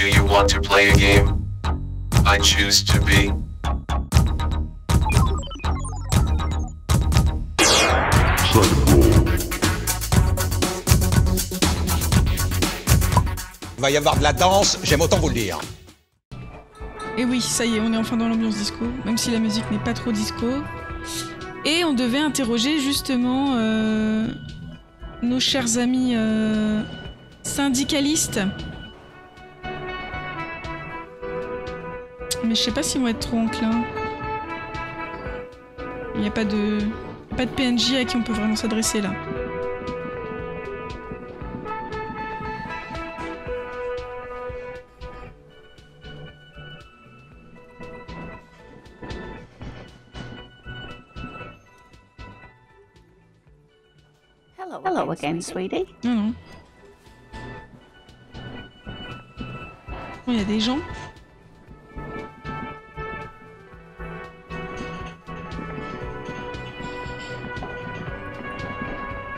Do you want to play a game? I choose to be. Il va y avoir de la danse, j'aime autant vous le dire. Et oui, ça y est, on est enfin dans l'ambiance disco, même si la musique n'est pas trop disco. Et on devait interroger justement nos chers amis syndicalistes. Mais je sais pas s'ils vont être trop enclins. Il n'y a pas de PNJ à qui on peut vraiment s'adresser là. Hello again, sweetie. Non, non. Il y a des gens.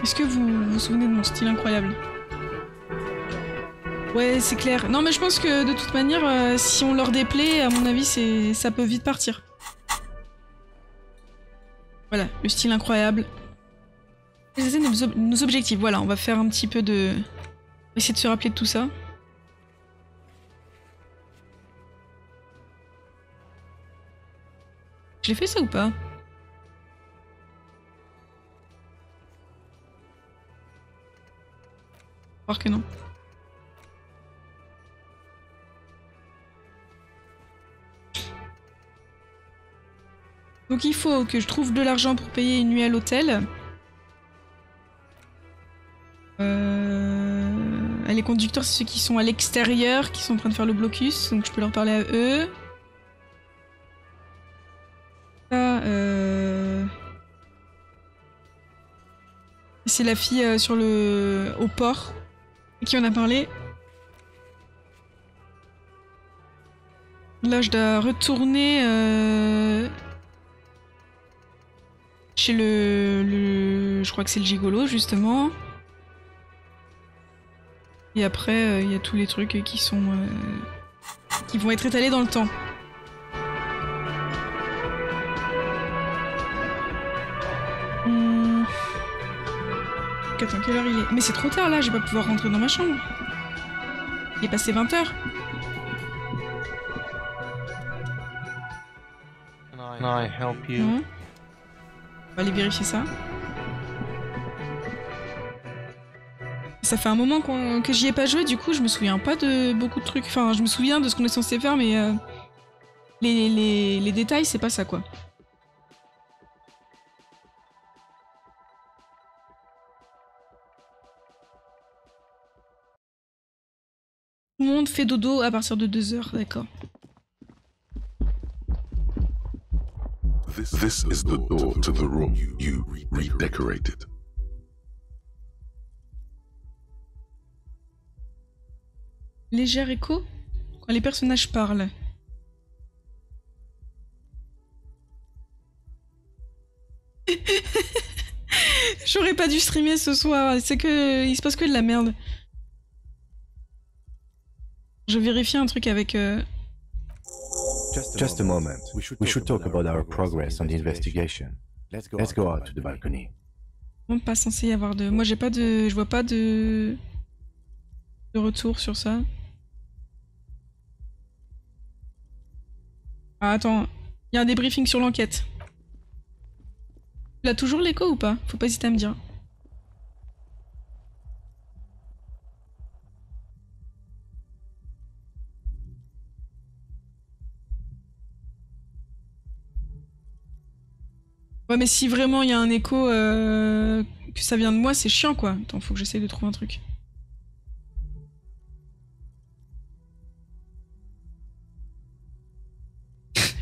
Est-ce que vous vous souvenez de mon style incroyable? Ouais, c'est clair. Non, mais je pense que de toute manière, si on leur déplaît, à mon avis, ça peut vite partir. Voilà, le style incroyable. C'est nos objectifs. Voilà, on va faire un petit peu de... On va essayer de se rappeler de tout ça. Je l'ai fait ça ou pas? Croire que non. Donc il faut que je trouve de l'argent pour payer une nuit à l'hôtel. Les conducteurs, c'est ceux qui sont à l'extérieur, qui sont en train de faire le blocus, donc je peux leur parler à eux. Ça, c'est la fille au port à qui on a parlé. Là, je dois retourner chez je crois que c'est le gigolo, justement. Et après, il y a tous les trucs qui vont être étalés dans le temps. Attends, quelle heure il est? Mais c'est trop tard là, je vais pas pouvoir rentrer dans ma chambre. Il est passé 20h. Can I help you? Non. On va aller vérifier ça. Ça fait un moment que j'y ai pas joué, du coup je me souviens pas de beaucoup de trucs. Enfin, je me souviens de ce qu'on est censé faire, mais les détails, c'est pas ça quoi. Tout le monde fait dodo à partir de 2h, d'accord. This is the door to the room you redecorated. Léger écho quand les personnages parlent. J'aurais pas dû streamer ce soir, c'est que il se passe que de la merde. Je vérifie un truc avec... Just a moment. We should talk about our progress on the investigation. Let's go out to the balcony. Pas censé y avoir de... Moi j'ai pas de... Je vois pas de retour sur ça. Ah attends, il y a un débriefing sur l'enquête. Tu l'as toujours l'écho ou pas? Faut pas hésiter à me dire. Ouais mais si vraiment il y a un écho que ça vient de moi, c'est chiant quoi. Attends, faut que j'essaye de trouver un truc.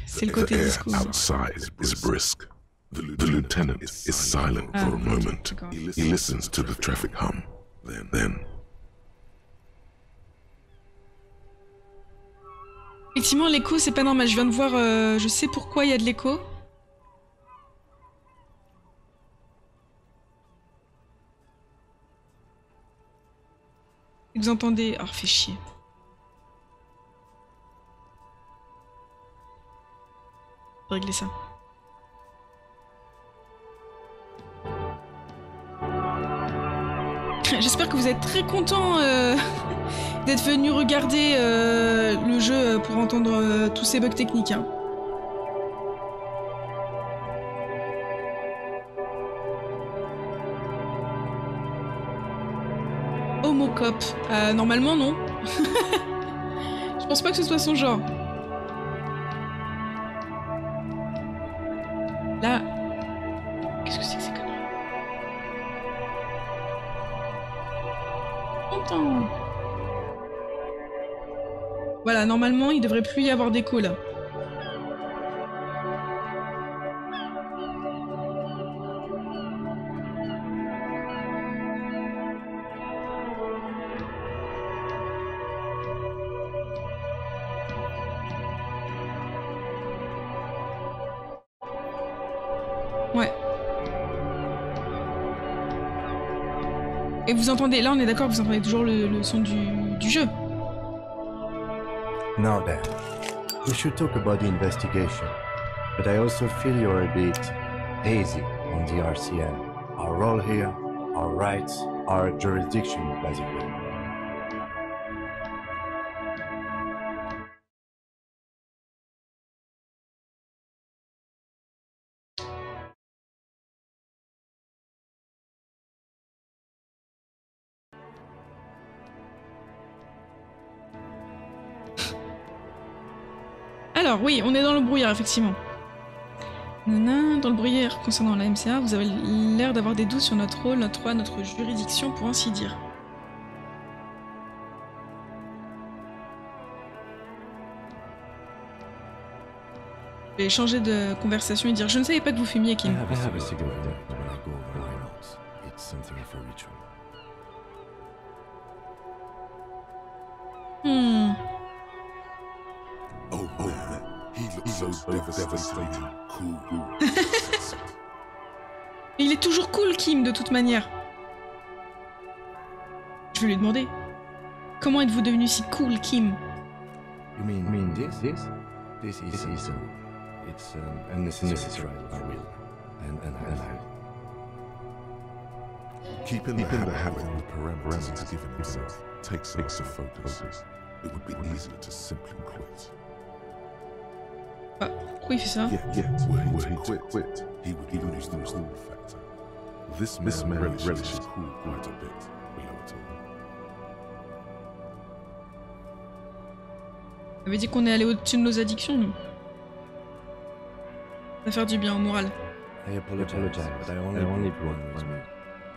C'est le côté disco. Outside is brisk. The lieutenant is silent for a moment. He listens to the traffic hum. Then. Effectivement, l'écho, c'est pas normal. Je viens de voir... je sais pourquoi il y a de l'écho. Vous entendez... Oh, fait chier. Faut régler ça. J'espère que vous êtes très contents d'être venus regarder le jeu pour entendre tous ces bugs techniques. Hein. Homocop. Normalement, non. Je pense pas que ce soit son genre. Là... Qu'est-ce que c'est que ces conneries? Attends. Voilà, normalement, il devrait plus y avoir d'écho, là. Ouais. Et vous entendez, là on est d'accord, vous entendez toujours le son du jeu. Now then, we should talk about the investigation, but I also feel you're a bit hazy on the RCM. Our role here, our rights, our jurisdiction, basically. Alors oui, on est dans le brouillard, effectivement. Dans le brouillard concernant la MCA, vous avez l'air d'avoir des doutes sur notre rôle, notre droit, notre juridiction, pour ainsi dire. Je vais changer de conversation et dire « Je ne savais pas que vous fumiez, Kim. » Oh man, he looks so devastating cool. Il est toujours cool, Kim, de toute manière. Je vais lui demander. Comment êtes-vous devenu si cool, Kim? You mean this? This is it's unnecessary, I will, and Keeping the habit and the parameters given himself takes the focus. It would be easier to simply quit. Ah, pourquoi il fait ça? Yeah, were he quit, he would lose the cool factor. This man relishes cool quite a bit below it all. Ça veut dire qu'on est allé au-dessus de nos addictions, nous. Ça va faire du bien au moral. I apologize, but I only brought one.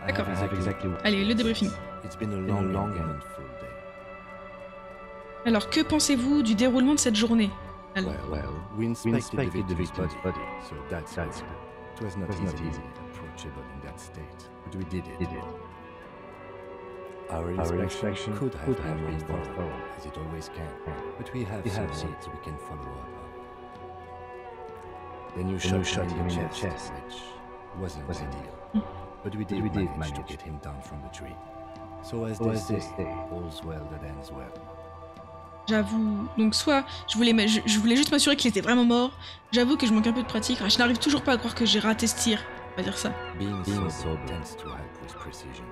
D'accord. Exactly. Allez, le débriefing. It's been a long and full day. Alors, que pensez-vous du déroulement de cette journée? Alors, Well, we inspected the victim's body, so that's good. It was not easily approachable in that state, but we did it. Our inspection could have been more thorough, as it always can, but we have some leads we can follow up on. Then you shot him in the chest, which wasn't ideal, but we did manage to get him down from the tree. So as they say, all's well that ends well. j'avoue. Donc, soit je voulais juste m'assurer qu'il était vraiment mort. J'avoue que je manque un peu de pratique. Je n'arrive toujours pas à croire que j'ai raté ce tir. On va dire ça. Being sober tends to help with precision.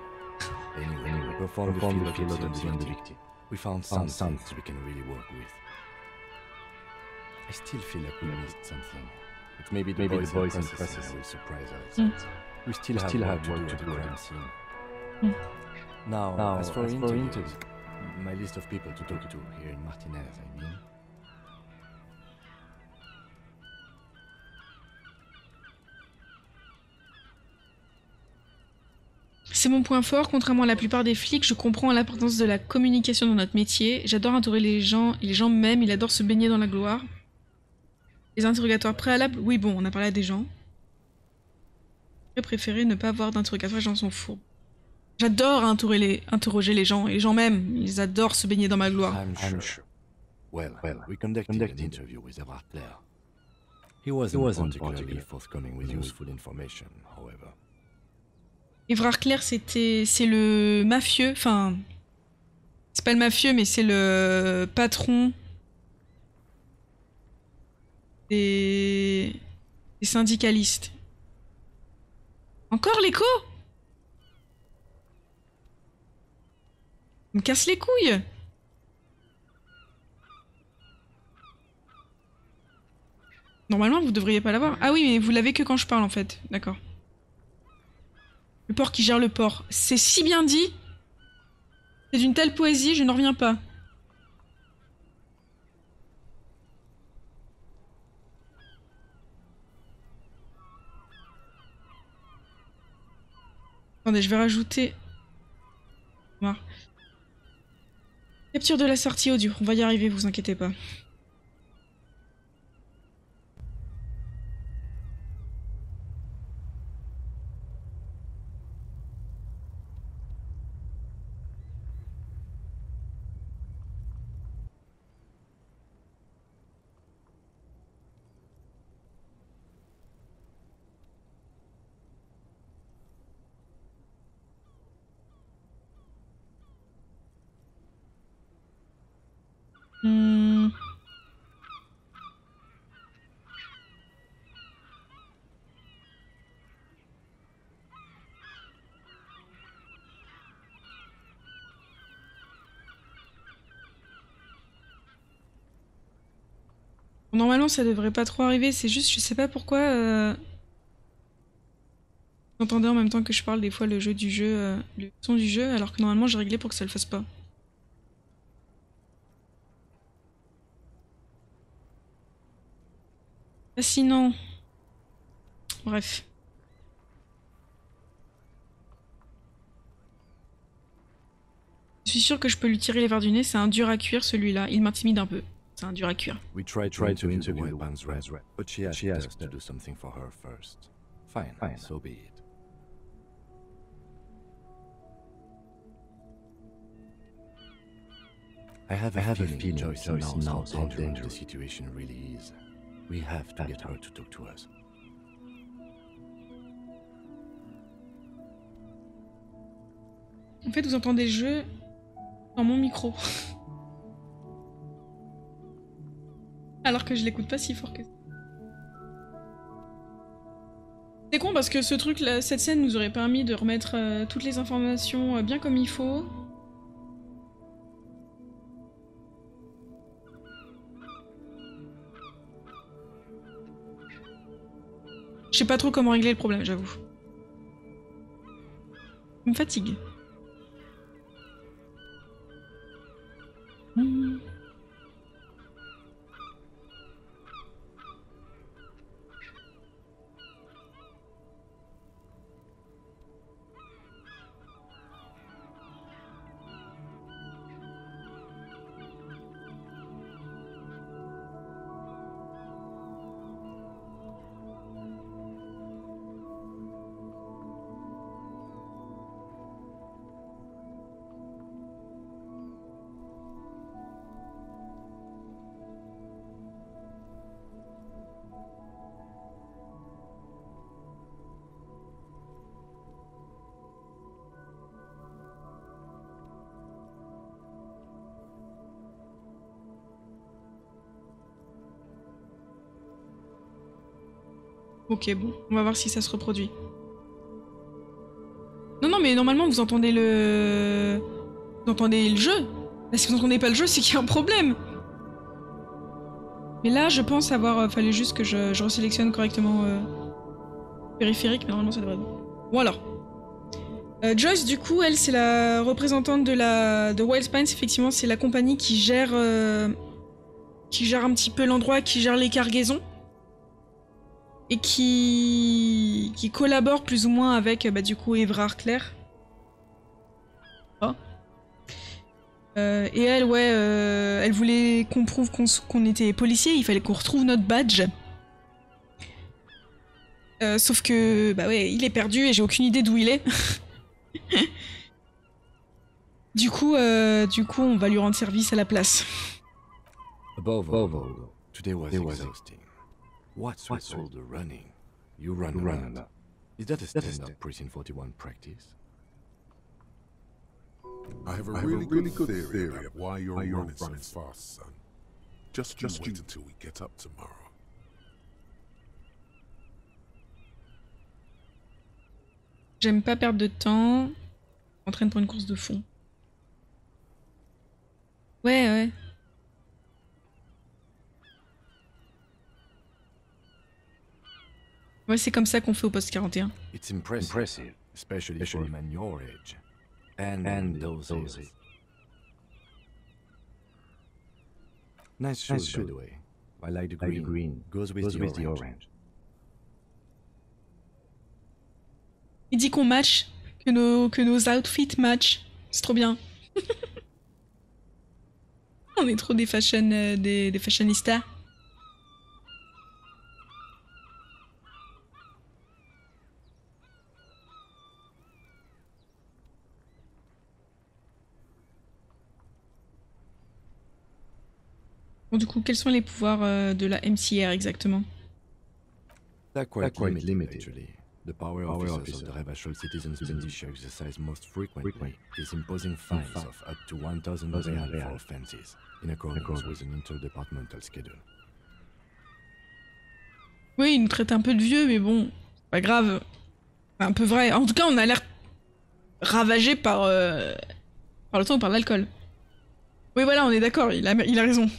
Anyway, perform the field autopsy on the victim. We found some things we can really work with. I still feel like we missed something. But maybe the boys in processing will surprise us. We still have work to do at the crime scene. Now, as for interview, my list of people to talk to here in Martinez, I mean. C'est mon point fort, contrairement à la plupart des flics, je comprends l'importance de la communication dans notre métier. J'adore entourer les gens, et les gens m'aiment, ils adorent se baigner dans la gloire. Les interrogatoires préalables, oui bon, on a parlé à des gens. J'aurais préféré ne pas avoir d'interrogatoire, les gens sont fourbes. J'adore interroger les gens, et les gens m'aiment, ils adorent se baigner dans ma gloire. I'm sure. Well, we conducted an interview with Evrard Clare. He wasn't particularly forthcoming with useful information, however. Evrard Clare, c'est le mafieux, enfin... C'est pas le mafieux, mais c'est le patron... des syndicalistes. Encore l'écho? On me casse les couilles. Normalement, vous devriez pas l'avoir. Ah oui, mais vous l'avez que quand je parle, en fait. D'accord. Le port qui gère le port. C'est si bien dit. C'est d'une telle poésie, je n'en reviens pas. Attendez, je vais rajouter... Voilà. Capture de la sortie audio. On va y arriver, vous inquiétez pas. Normalement, ça devrait pas trop arriver, c'est juste, je sais pas pourquoi... Vous entendez en même temps que je parle des fois le son du jeu, alors que normalement j'ai réglé pour que ça le fasse pas. Fascinant. Bref. Je suis sûre que je peux lui tirer les verres du nez, c'est un dur à cuire celui-là, il m'intimide un peu. C'est un dur à cuire. We tried to interview Weapons Red, but she asked us to do something for her first. Fine, so be it. I have a feeling Joyce knows how dangerous the situation really is. We have to get her to talk to us. En fait, vous entendez le jeu dans mon micro. Alors que je l'écoute pas si fort que ça. C'est con parce que ce truc, là, cette scène nous aurait permis de remettre toutes les informations bien comme il faut. Je sais pas trop comment régler le problème, j'avoue. Ça me fatigue. Ok, bon, on va voir si ça se reproduit. Non, mais normalement vous entendez le... Vous entendez le jeu. Si vous n'entendez pas le jeu, c'est qu'il y a un problème. Mais là, je pense avoir... fallait juste que je resélectionne correctement périphérique, mais normalement ça devrait être bon. Bon alors. Joyce, du coup, elle, c'est la représentante de Wild Spines. Effectivement, c'est la compagnie qui gère un petit peu l'endroit, qui gère les cargaisons. Et qui collabore plus ou moins avec, du coup, Evrard Claire. Oh. Et elle, ouais, elle voulait qu'on prouve qu'on était policiers, il fallait qu'on retrouve notre badge. Sauf que, bah ouais, il est perdu et j'ai aucune idée d'où il est. Du coup, on va lui rendre service à la place. Above all, today was exhausting. What's with all the running? You run around. Is that a standard Prison 41 practice? I have a really good theory about why you're running so fast, son. Just wait until we get up tomorrow. J'aime pas perdre de temps. On entraîne pour une course de fond. Ouais, ouais. Ouais, c'est comme ça qu'on fait au poste 41. It's impressive, especially for a man your age. And those ages. Nice shoes, by the way. I like the green. Goes with the orange. Il dit qu'on match, que nos outfits matchent. C'est trop bien. On est trop des fashionistas. Bon, du coup, quels sont les pouvoirs de la MCR exactement? They're quite limited, actually. The power officers of the Revachol Citizens Militia exercise most frequently is imposing fines of up to 1,000 real for offenses, in accordance with an interdepartmental schedule. Oui, il nous traite un peu de vieux, mais bon, pas grave. Un peu vrai. En tout cas, on a l'air ravagé par le temps ou par l'alcool. Oui, voilà, on est d'accord, il a raison.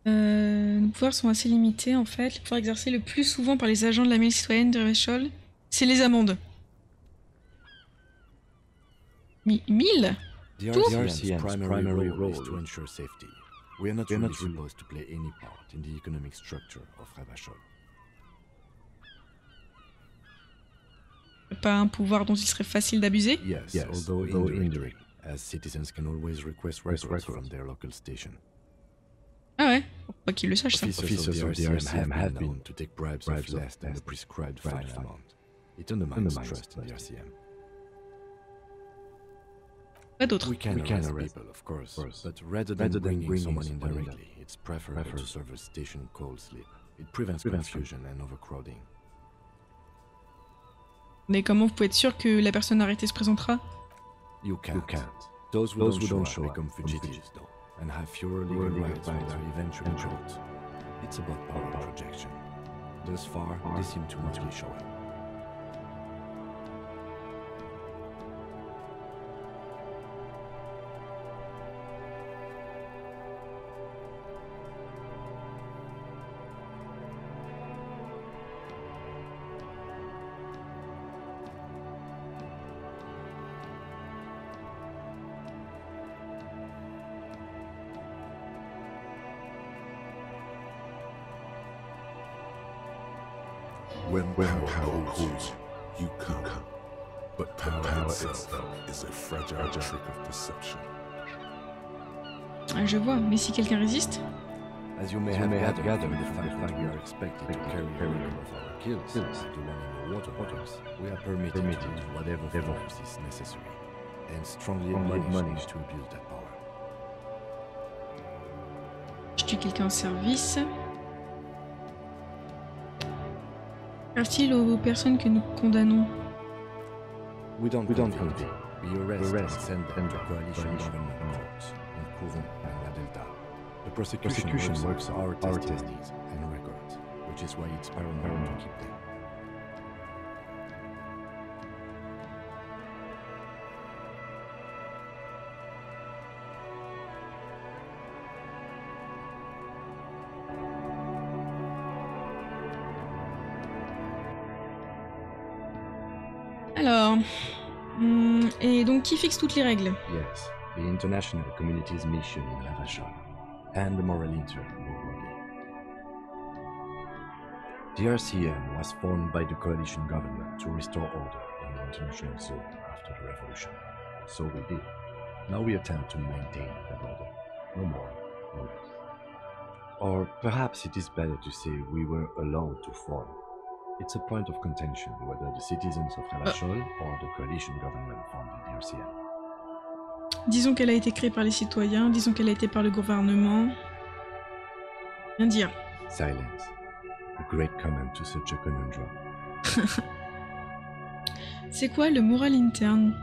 Nos pouvoirs sont assez limités en fait. Les pouvoirs exercés le plus souvent par les agents de la mairie citoyenne de Revachol, c'est les amendes. 1000 The RCM's primary role is to ensure safety. We are not really supposed to play any part in the economic structure of Revachol. Pas un pouvoir dont il serait facile d'abuser? Yes, although indirect, as citizens can always request records from their local station. Ah ouais, faut pas qu'ils le sachent ça. Officers of the RCM have been known to take bribes of less than the prescribed fine amount. It undermines trust in the RCM. Pas d'autres. We can arrest people, of course, but rather than bringing someone in directly, it's preferable to serve a station cold sleep. It prevents confusion and overcrowding. Mais comment vous pouvez être sûr que la personne arrêtée se présentera? You can't. Those who don't show up become fugitives, though, and have fewer legal rights when they're eventually caught. It's about power projection. Thus far, they seem to mostly show up. When power calls, you come. But power itself is a fragile trick of perception. Ah, je vois, mais si quelqu'un résiste? As you may have gathered, the fact that we are expected to carry the rhythm of our kills to one in the waters, we are permitted to use whatever force is necessary, and strongly admonished to abuse that power. Je tue quelqu'un en service. Qu'arrive-t-il aux personnes que nous condamnons? We don't convict. We arrest and send them to coalition government courts in Kourou and La Delta. The prosecution works our testimonies and records, which is why it's paramount to keep them. Alors, et donc qui fixe toutes les règles? Yes, the international community's mission in Revachol, and the moral inter more broadly. The RCM was formed by the coalition government to restore order in the international zone after the revolution. So we did. Now we attempt to maintain that order. No more, no less. Or perhaps it is better to say we were allowed to form. It's a point of contention whether the citizens of Revachol or the coalition government founded the RCM. Disons qu'elle a été créée par les citoyens, disons qu'elle a été par le gouvernement. Rien dire. Silence. A great comment to such a conundrum. C'est quoi le moral interne?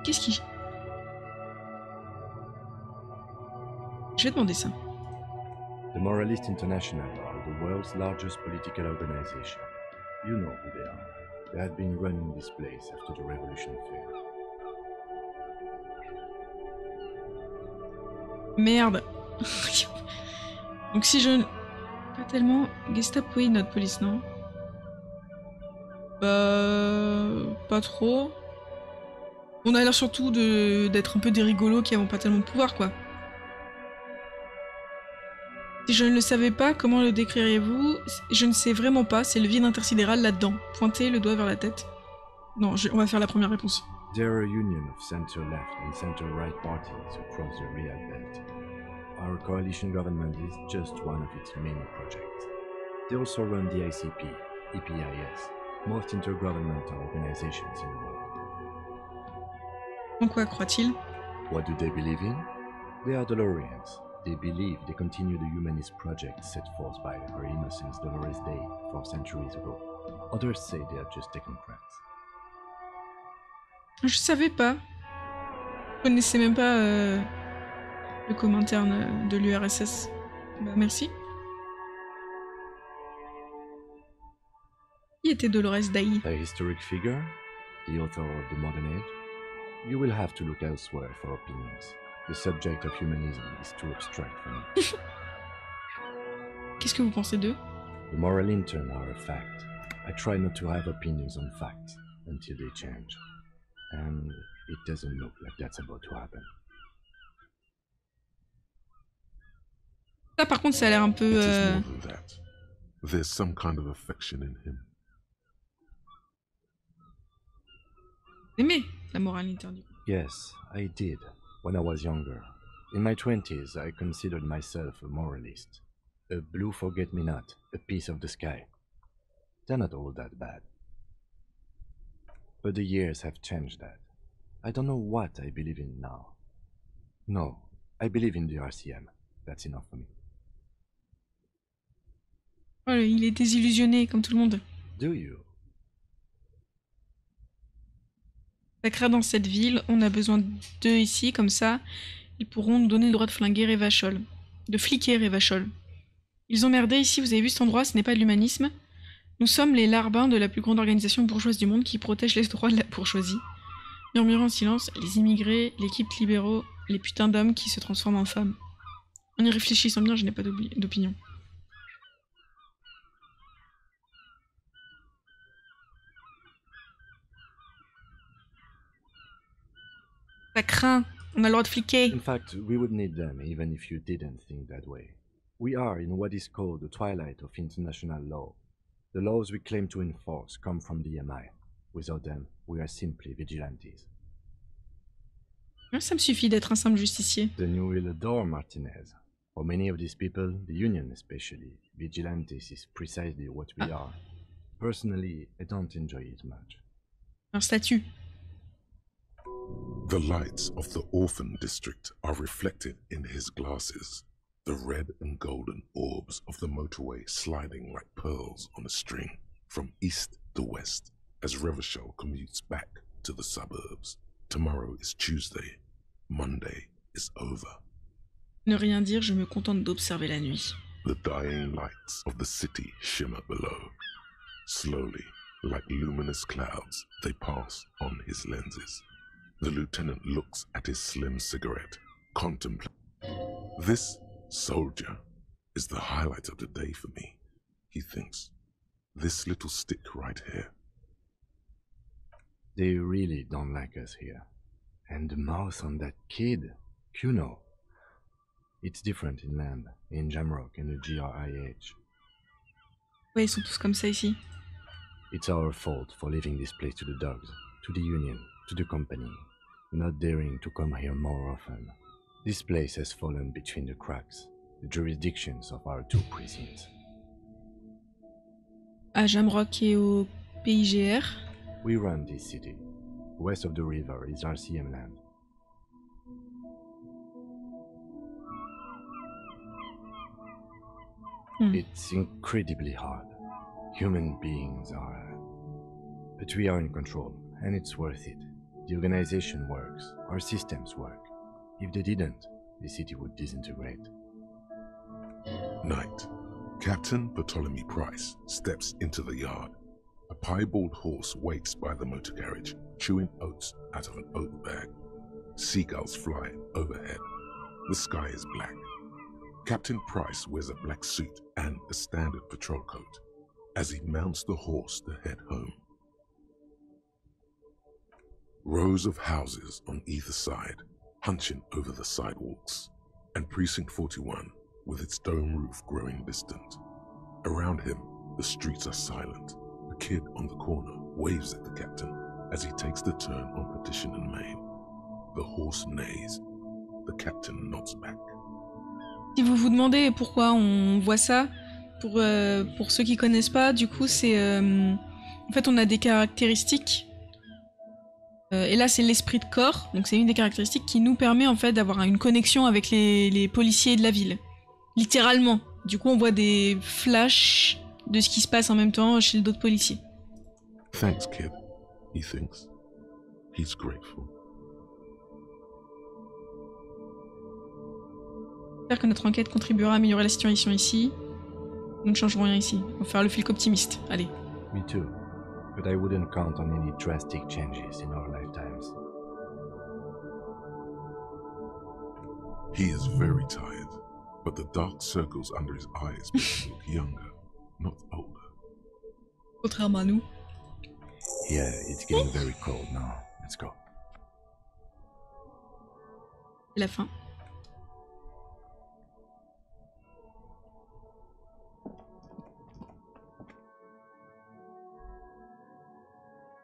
Qu'est-ce qui... Je vais demander ça. The Moralist International are the world's largest political organization. You know who they are. They had been running this place after the revolution failed. Merde. Donc si je... Pas tellement... Gestapo et notre police, non? Pas trop. On a l'air surtout d'être un peu des rigolos qui n'ont pas tellement de pouvoir, quoi. Si je ne le savais pas, comment le décririez-vous? Je ne sais vraiment pas, c'est le vide intersidéral là-dedans. Pointez le doigt vers la tête. Non, on va faire la première réponse. There are a union of center-left and center-right parties across the real belt. Our coalition government is just one of its many projects. They also run the ICP, EPIS, most intergovernmental organizations in the world. En quoi croit-il? What do they believe in? They are Dolorians. They believe they continue the humanist project set forth by Her Innocence Dolores Day 4 centuries ago. Others say they are just technocrats. Je savais pas. Je connaissais même pas le commentaire de l'URSS. Bah merci. Qui était Dolores Day? A historic figure? The author of the modern age? You will have to look elsewhere for opinions. The subject of humanism is too abstract for me. Qu'est-ce que vous pensez d'eux? The moral intern are a fact. I try not to have opinions on facts until they change. And it doesn't look like that's about to happen. Ça par contre ça a l'air un peu... It is more than that. There's some kind of affection in him. Aimé la morale interne du coup. Yes, I did, when I was younger. In my 20s, I considered myself a moralist. A blue forget-me-not, a piece of the sky. They're not all that bad. But the years have changed that. I don't know what I believe in now. No, I believe in the RCM. That's enough for me. Oh, il est désillusionné comme tout le monde. Do you? Ça craint dans cette ville, on a besoin d'eux ici, comme ça, ils pourront nous donner le droit de flinguer Revachol. De fliquer Revachol. Ils ont merdé ici, vous avez vu cet endroit, ce n'est pas de l'humanisme. Nous sommes les larbins de la plus grande organisation bourgeoise du monde qui protège les droits de la bourgeoisie. Murmurant en silence, les immigrés, l'équipe libéraux, les putains d'hommes qui se transforment en femmes. En y réfléchissant bien, je n'ai pas d'opinion. Ça craint, on a le droit de fliquer. In fact, we would need them even if you didn't think that way. We are in what is called the twilight of international law. The laws we claim to enforce come from the MI. Without them, we are simply vigilantes. Ça me suffit d'être un simple justicier. Then you will adore Martinez. For many of these people, the Union especially, vigilantes is precisely what we are. Personally, I don't enjoy it much. Un statut. The lights of the orphan district are reflected in his glasses, the red and golden orbs of the motorway sliding like pearls on a string from east to west as Revachol commutes back to the suburbs. Tomorrow is Tuesday. Monday is over. Ne rien dire, je me contente d'observer la nuit. The dying lights of the city shimmer below. Slowly, like luminous clouds, they pass on his lenses. The lieutenant looks at his slim cigarette, contemplating. This soldier is the highlight of the day for me, he thinks. This little stick right here. They really don't like us here. And the mouth on that kid, Kuno. It's different in land, in Jamrock and the GRIH. Ouais, ils sont tous comme ça ici. It's our fault for leaving this place to the dogs, to the Union, to the company, not daring to come here more often. This place has fallen between the cracks, the jurisdictions of our two precincts. À Jamrock et au PIGR. We run this city. West of the river is RCM land. It's incredibly hard. Human beings are... But we are in control, and it's worth it. The organization works. Our systems work. If they didn't, the city would disintegrate. Night. Captain Bartholomew Price steps into the yard. A piebald horse waits by the motor carriage, chewing oats out of an oat bag. Seagulls fly overhead. The sky is black. Captain Price wears a black suit and a standard patrol coat as he mounts the horse to head home. Rows of houses on either side, hunching over the sidewalks, and Precinct 41 with its dome roof growing distant. Around him, the streets are silent. A kid on the corner waves at the captain as he takes the turn on Petition and Main. The horse neighs. The captain nods back. Si vous vous demandez pourquoi on voit ça, pour ceux qui connaissent pas, du coup c'est... en fait on a des caractéristiques, et là c'est l'esprit de corps, donc c'est une des caractéristiques qui nous permet en fait d'avoir une connexion avec les policiers de la ville. Littéralement. Du coup on voit des flashs de ce qui se passe en même temps chez d'autres policiers. Thanks, kid, he thinks. He's grateful. J'espère que notre enquête contribuera à améliorer la situation ici. Nous ne changerons rien ici. On va faire le flic optimiste. Allez. Me too. But I wouldn't count on any drastic changes in our lifetimes. He is very tired, but the dark circles under his eyes make him look younger, not older. Contrairement à nous. Yeah, it's getting very cold now. Let's go. C'est la fin.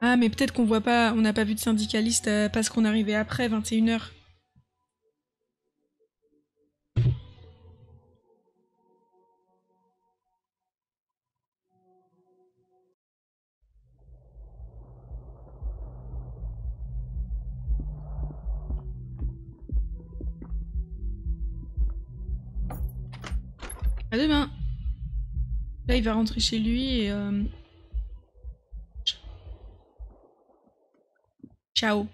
Ah, mais peut-être qu'on voit pas, on n'a pas vu de syndicaliste parce qu'on est arrivé après 21h. À demain. Là, il va rentrer chez lui et... Ciao.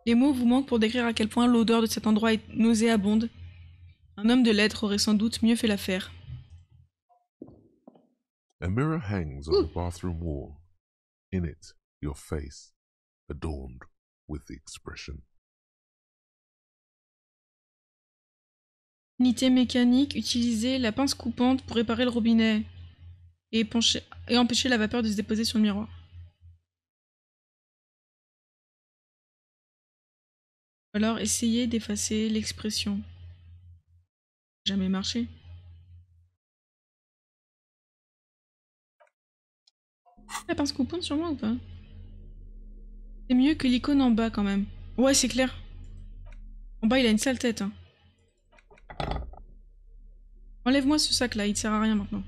Les mots vous manquent pour décrire à quel point l'odeur de cet endroit est nauséabonde. Un homme de lettres aurait sans doute mieux fait l'affaire. A mirror hangs on the bathroom wall. In it, your face, adorned with the expression. Unité mécanique, utiliser la pince coupante pour réparer le robinet et empêcher la vapeur de se déposer sur le miroir. Alors, essayez d'effacer l'expression. Jamais marché. La pince coupante sur moi ou pas? C'est mieux que l'icône en bas quand même. Ouais, c'est clair. En bas, il a une sale tête. Hein. Enlève-moi ce sac là, il te sert à rien maintenant.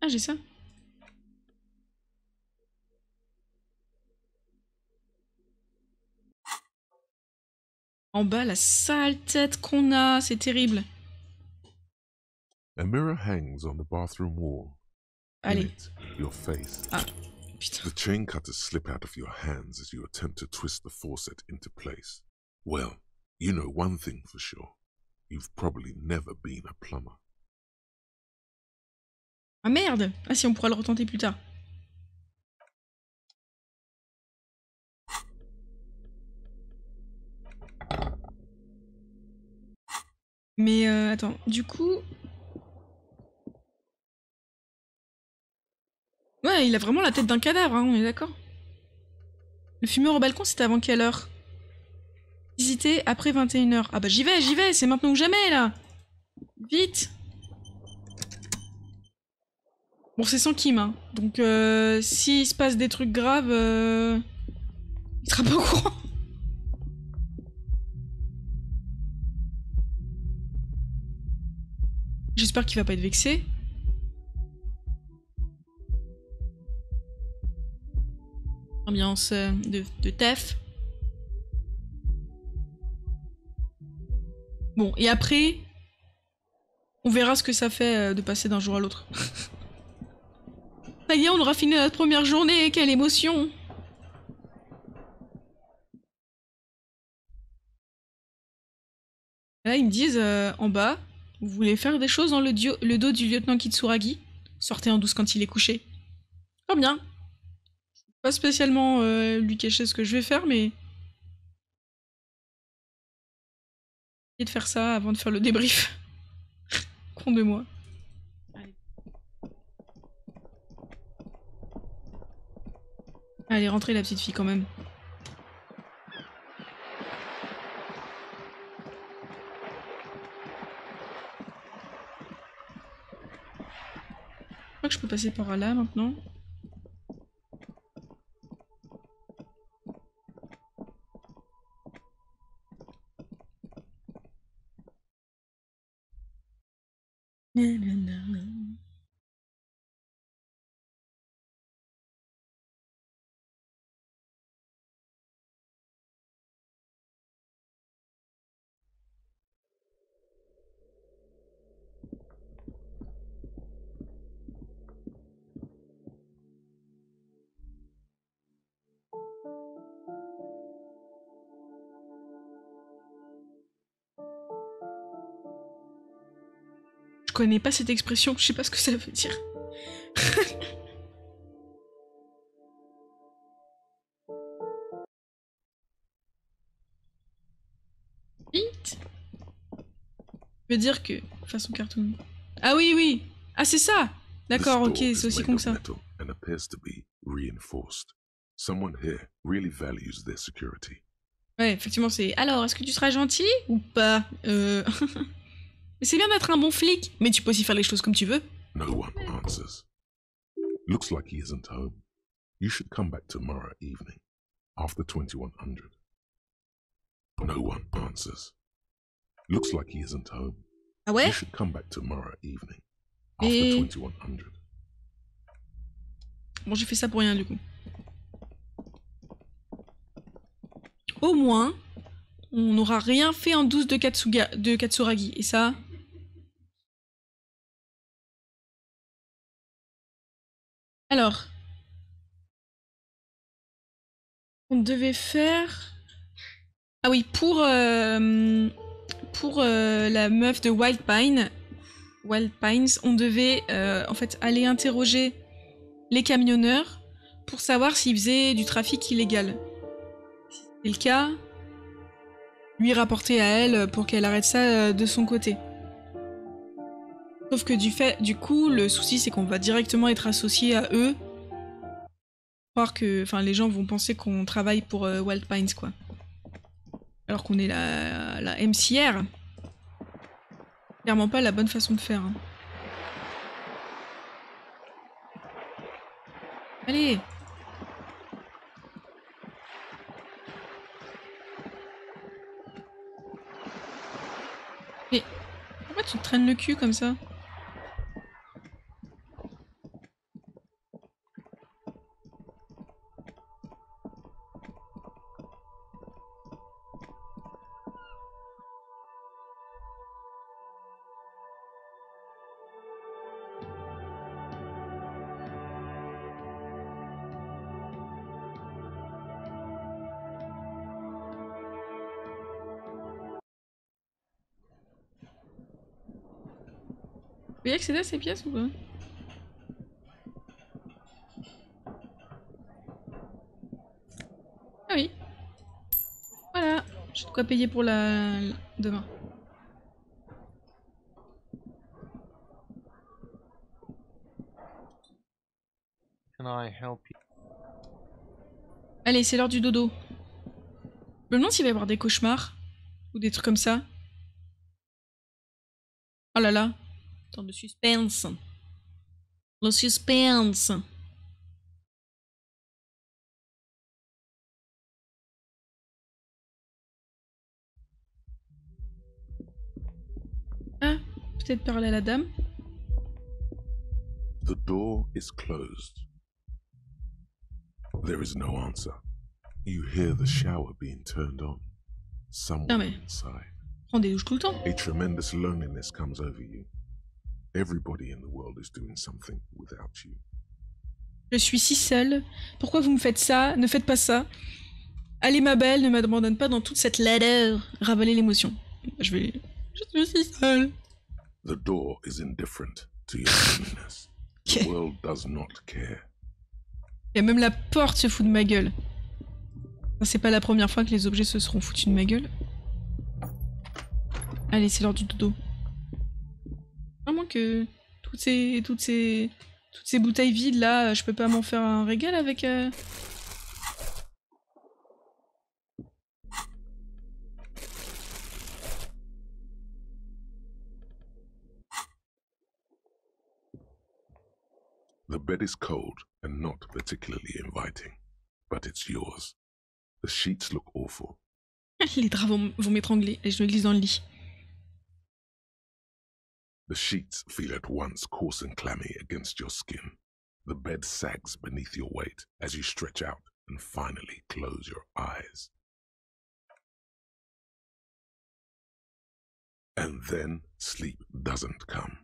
Ah, j'ai ça. En bas, la sale tête qu'on a, c'est terrible. A mirror hangs on the bathroom wall. Allez. In it, your face. Ah, putain. The chain cutters slip out of your hands as you attempt to twist the faucet into place. Well, you know one thing for sure. You've probably never been a plumber. Ah merde! Ah si, on pourra le retenter plus tard. Mais attends, du coup... Ouais, il a vraiment la tête d'un cadavre, hein, on est d'accord? Le fumeur au balcon, c'était avant quelle heure? Visiter après 21h. Ah bah j'y vais, c'est maintenant ou jamais, là! Vite! Bon, c'est sans Kim, hein. Donc s'il se passe des trucs graves, il sera pas au courant. J'espère qu'il va pas être vexé. Ambiance de tef. Bon, et après, on verra ce que ça fait de passer d'un jour à l'autre. Ça y est, on aura fini notre première journée, quelle émotion! Là, ils me disent en bas, vous voulez faire des choses dans le dos du lieutenant Kitsuragi? Sortez en douce quand il est couché. Très bien. Pas spécialement lui cacher ce que je vais faire, mais... Et de faire ça avant de faire le débrief. Con de moi. Allez. Allez, rentrez la petite fille quand même. Je crois que je peux passer par là maintenant. Je connais pas cette expression, je sais pas ce que ça veut dire. Vite. Je veux dire que... façon cartoon. Ah oui, oui. Ah c'est ça. D'accord, ok, c'est aussi con que ça. Someone here really values their security. Ouais, effectivement, c'est... Alors, est-ce que tu seras gentil ou pas? Mais c'est bien d'être un bon flic, mais tu peux aussi faire les choses comme tu veux. No one answers. Looks like he isn't home. You should come back tomorrow evening, after 2100. No one answers. Looks like he isn't home. Ah ouais? You should come back tomorrow evening, after Et... 2100. Bon, j'ai fait ça pour rien, du coup. Au moins, on n'aura rien fait en douce de Katsuragi. Et ça... Alors... On devait faire... Ah oui, pour la meuf de Wild Pines, on devait en fait aller interroger les camionneurs pour savoir s'ils faisaient du trafic illégal. Si c'était le cas, lui rapporter à elle pour qu'elle arrête ça de son côté. Sauf que du coup, le souci c'est qu'on va directement être associé à eux. Croire que, enfin, les gens vont penser qu'on travaille pour Wild Pines, quoi. Alors qu'on est la MCR. Clairement pas la bonne façon de faire. Hein. Allez! Mais pourquoi tu te traînes le cul comme ça? Vous pouvez accéder à ces pièces ou pas? Ah oui. Voilà. J'ai de quoi payer pour la... demain. Can I help you? Allez, c'est l'heure du dodo. Je me demande s'il va y avoir des cauchemars. Ou des trucs comme ça. Oh là là. Tant de suspense. Le suspense. Ah, peut-être parler à la dame. The door is closed. There is no answer. You hear the shower being turned on. Someone inside. Prends des douches tout le temps. A tremendous loneliness comes over you. Everybody in the world is doing something without you. Je suis si seule. Pourquoi vous me faites ça? Ne faites pas ça. Allez ma belle, ne m'abandonne pas dans toute cette laideur. Ravaler l'émotion. Je suis si seule. The door is indifferent to your loneliness. The world does not care. Et même la porte se fout de ma gueule. C'est pas la première fois que les objets se seront foutus de ma gueule. Allez, c'est l'heure du dodo. Vraiment que toutes ces bouteilles vides là, je peux pas m'en faire un régal avec... The bed is cold and not particularly inviting, but it's yours. The sheets look awful. Les draps vont m'étrangler et je me glisse dans le lit. The sheets feel at once coarse and clammy against your skin. The bed sags beneath your weight as you stretch out and finally close your eyes. And then sleep doesn't come.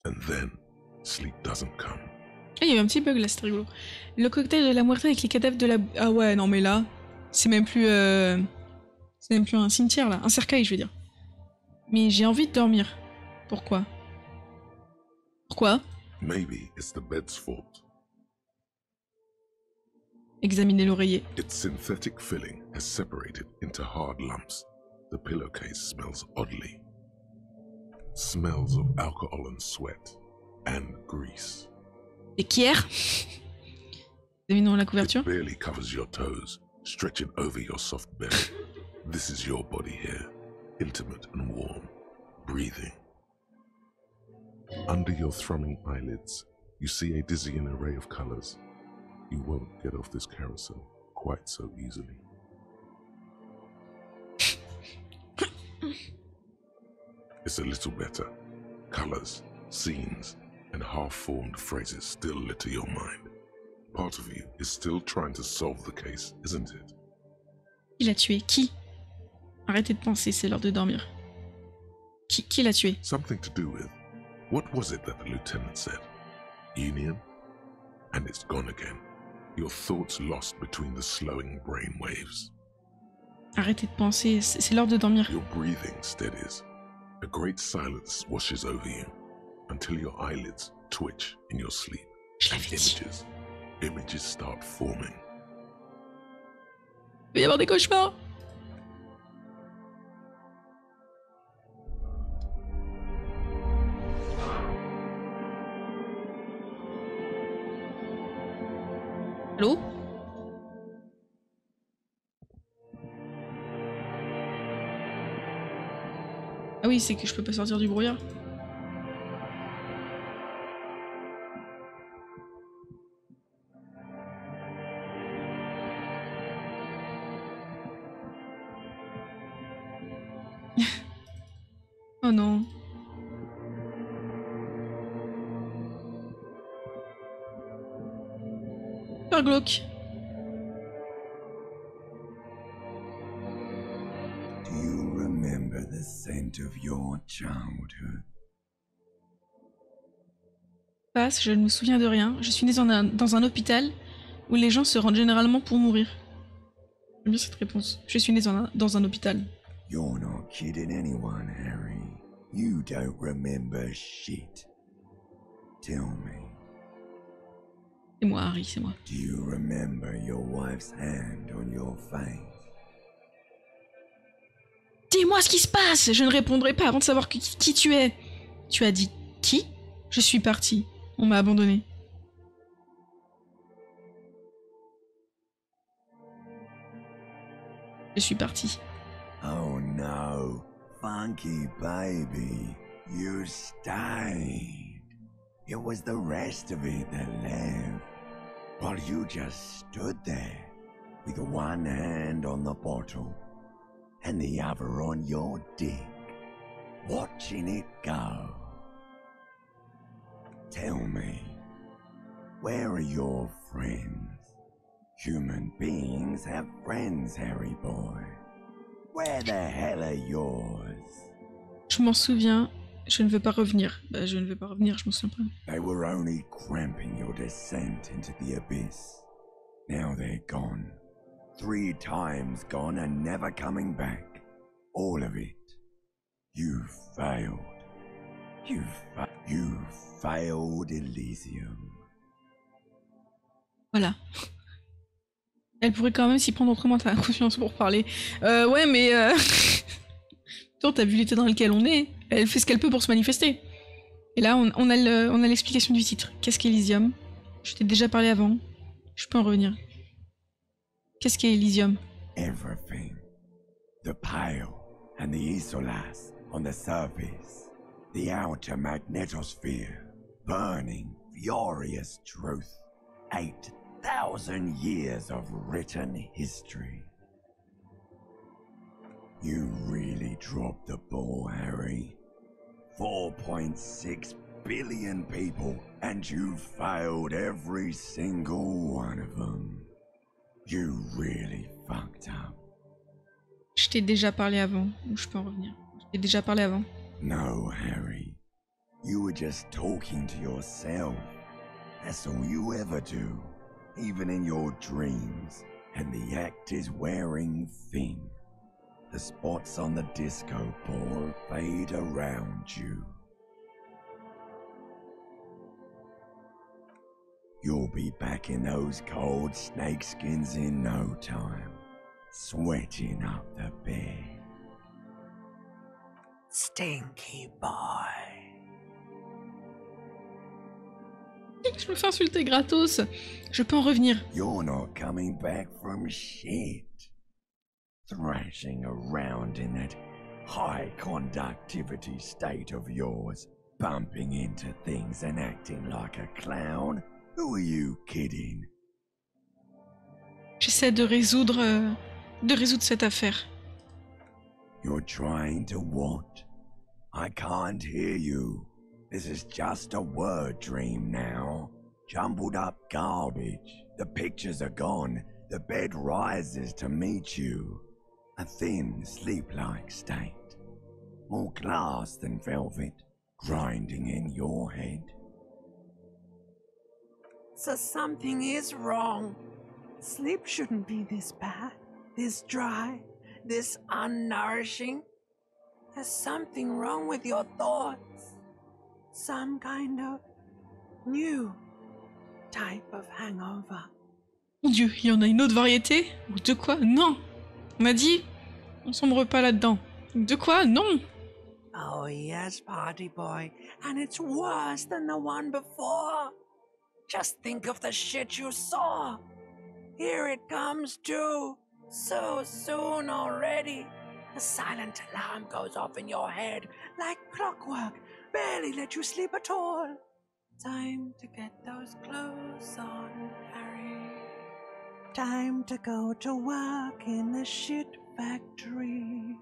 And then sleep doesn't come. Ah, il y a eu un petit bug là, c'est rigolo. Le cocktail de la muerte avec les cadavres de la... Ah ouais, non mais là, c'est même plus... C'est même plus un cimetière là, un cercueil je veux dire. Mais j'ai envie de dormir. Pourquoi? Pourquoi? Maybe it's the bed's fault. Examinez l'oreiller. Its synthetic filling has separated into hard lumps. The pillowcase smells oddly. Smells of alcohol and sweat and grease. Et Kier? Examinons la couverture. It barely covers your toes, stretching over your soft belly. This is your body here, intimate and warm, breathing. Under your thrumming eyelids, you see a dizzying array of colors. You won't get off this carousel quite so easily. It's a little better. Colors, scenes, and half-formed phrases still litter your mind. Part of you is still trying to solve the case, isn't it? Qui l'a tué? Qui? Arrêtez de penser, c'est l'heure de dormir. Qui l'a tué? Something to do with... What was it that the lieutenant said? Union? And it's gone again. Your thoughts lost between the slowing brain waves. Arrêtez de penser, c'est l'heure de dormir. Your breathing steadies. A great silence washes over you until your eyelids twitch in your sleep. Je l'avais dit. Images start forming. Il va y avoir des cauchemars. Allô? Ah oui, c'est que je peux pas sortir du brouillard. Oh non. Super glauque. Do you remember the scent of your childhood? Passe, je ne me souviens de rien. Je suis née dans un hôpital où les gens se rendent généralement pour mourir. J'aime bien cette réponse. Je suis née dans un hôpital. You're not kidding anyone, Harry. You don't remember shit. Tell me. C'est moi, Harry, c'est moi. Do you remember your wife's hand on your face? Dis-moi ce qui se passe! Je ne répondrai pas avant de savoir qui tu es. Tu as dit qui? Je suis partie. On m'a abandonné. Je suis partie. Oh no, Funky baby, you stayed. It was the rest of it that left, while you just stood there, with one hand on the bottle, and the other on your dick, watching it go. Tell me, where are your friends? Human beings have friends, Harry boy. Where the hell are yours? Je m'en souviens. Je ne veux pas revenir. Bah, je ne veux pas revenir, je m'en souviens pas. They were only cramping your descent into the abyss. Now they're gone. 3 times gone and never coming back. All of it. You failed. You failed Elysium. Voilà. Elle pourrait quand même s'y prendre autrement, t'as confiance pour parler. Ouais, mais... Toi, t'as vu l'état dans lequel on est. Elle fait ce qu'elle peut pour se manifester. Et là, on a l'explication du titre. Qu'est-ce qu'Elysium? Je t'ai déjà parlé avant. Je peux en revenir. Qu'est-ce qu'est Elysium? Everything. The Pale and the Isolas on the surface. The outer magnetosphere. Burning, furious truth. 8,000 years of written history. You really dropped the ball, Harry. 4.6 billion people, and you failed every single one of them. You really fucked up. Je t'ai déjà parlé avant, ou je peux en revenir. Je t'ai déjà parlé avant. No, Harry. You were just talking to yourself. That's all you ever do, even in your dreams. And the act is wearing thin. The spots on the disco ball fade around you. You'll be back in those cold snakeskins in no time, sweating up the bed. Stinky boy. Je me fais insulter gratos. Je peux en revenir. You're not coming back from shit. Thrashing around in that high conductivity state of yours, bumping into things and acting like a clown? Who are you kidding? J'essaie de résoudre cette affaire. You're trying to what? I can't hear you. This is just a word dream now. Jumbled up garbage. The pictures are gone. The bed rises to meet you. A thin, sleep-like state. More glass than velvet, grinding in your head. So something is wrong. Sleep shouldn't be this bad, this dry, this unnourishing. There's something wrong with your thoughts. Some kind of new type of hangover. Mon Dieu, il y en a une autre variété? Ou de quoi? Non! On m'a dit, on sombre pas là-dedans. De quoi? Non! Oh yes, party boy, and it's worse than the one before. Just think of the shit you saw. Here it comes too. So soon already. The silent alarm goes off in your head like clockwork. Barely let you sleep at all. Time to get those clothes on, Harry. Time to go to work in the shit factory.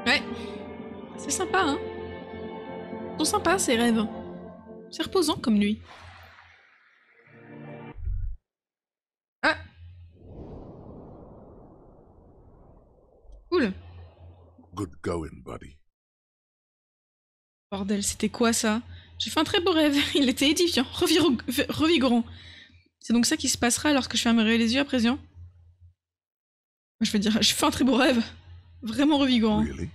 Ouais, c'est sympa, hein. Ils sont sympas ces rêves. C'est reposant comme nuit. Ah! Cool. Good going, buddy. Bordel, c'était quoi ça? J'ai fait un très beau rêve, il était édifiant, revigorant. C'est donc ça qui se passera lorsque je fermerai les yeux à présent? Je veux dire, j'ai fait un très beau rêve. Vraiment revigorant. Really?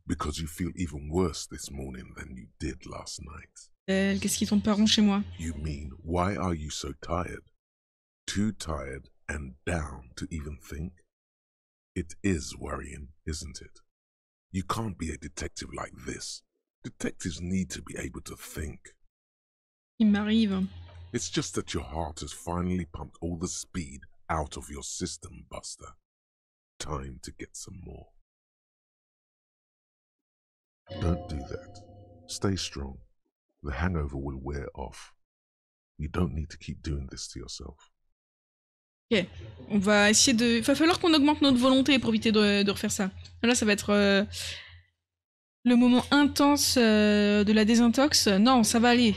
Because you feel even worse this morning than you did last night. Qu'est-ce qui tombe pas rond chez moi? You mean, why are you so tired? Too tired and down to even think? It is worrying, isn't it? You can't be a detective like this. Detectives need to be able to think. Il m'arrive. It's just that your heart has finally pumped all the speed out of your system, Buster. Time to get some more. Don't do that. Stay strong. The hangover will wear off. You don't need to keep doing this to yourself. Ok. On va essayer de... Il va falloir qu'on augmente notre volonté pour éviter de refaire ça. Là, ça va être le moment intense de la désintox. Non, ça va aller.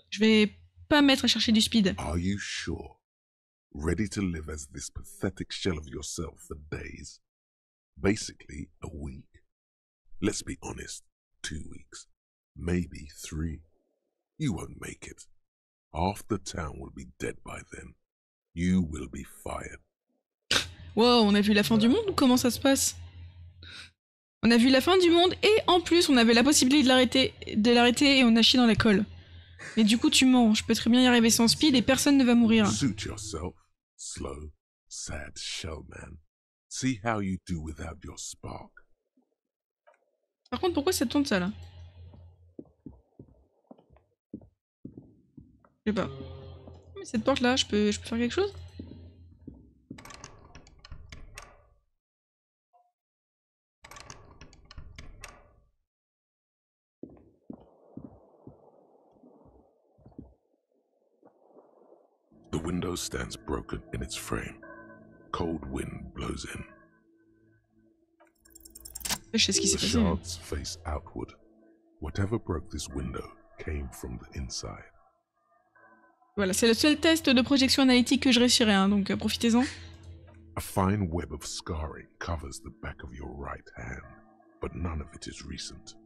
Je vais pas me mettre à chercher du speed. Are you sure? Ready to live as this pathetic shell of yourself for days? Basically, a week. Let's be honest, 2 weeks. Maybe 3. You won't make it. Half the town will be dead by then. You will be fired. Wow, on a vu la fin du monde ou comment ça se passe? On a vu la fin du monde et en plus on avait la possibilité de l'arrêter et on a chié dans la colle. Mais du coup tu mens, je peux très bien y arriver sans speed et personne ne va mourir. Suit yourself, slow, sad shell man. See how you do without your spark. Par contre pourquoi ça tourne ça là? Je sais pas. Mais cette porte là, je peux faire quelque chose? The window stands broken in its frame. Cold wind blows in. Je sais ce qui The s'est passé. shards face outward. Whatever broke this window came from the inside. Voilà, c'est le seul test de projection analytique que je réussirai, hein, donc profitez-en. A fine web of scarring covers the back of your right hand, but none of it is recent.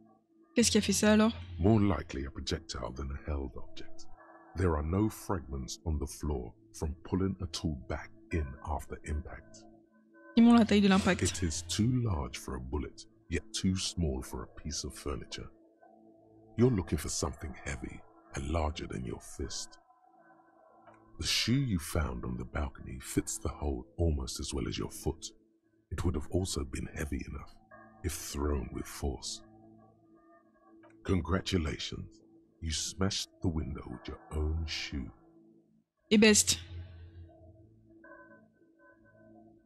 Qu'est-ce qui a fait ça alors? More likely a projectile than a held object. There are no fragments on the floor from pulling a tool back in after impact. Estimons la taille de l'impact. It is too large for a bullet, yet too small for a piece of furniture. You're looking for something heavy and larger than your fist. The shoe you found on the balcony fits the hole almost as well as your foot. It would have also been heavy enough if thrown with force. Congratulations, you smashed the window with your own shoe. Et best.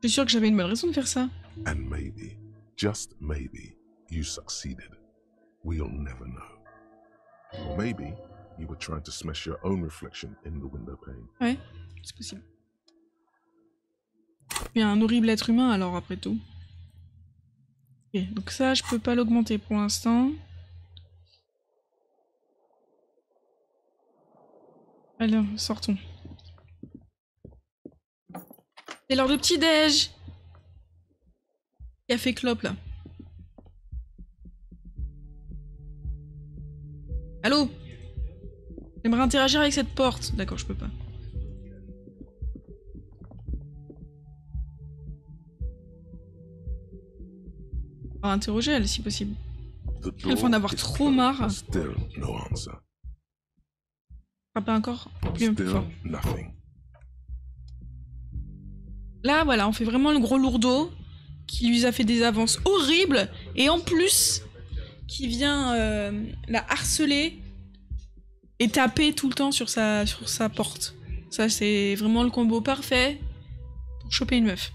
Je suis sûr que j'avais une bonne raison de faire ça. And maybe, just maybe, you succeeded. We'll never know. Or maybe you were trying to smash your own reflection in the window pane. Ouais, c'est possible. Il y a un horrible être humain alors après tout. Ok, donc ça je peux pas l'augmenter pour l'instant. Allez, sortons. C'est l'heure de petit-déj. Café clope là. Allô? J'aimerais interagir avec cette porte. D'accord, je peux pas. On va interroger elle si possible. Elle va en avoir trop marre. Still no answer. Frapper encore plus un peu Still fort. nothing. Là, voilà, on fait vraiment le gros lourdeau qui lui a fait des avances horribles et en plus qui vient la harceler et taper tout le temps sur sa porte. Ça, c'est vraiment le combo parfait pour choper une meuf.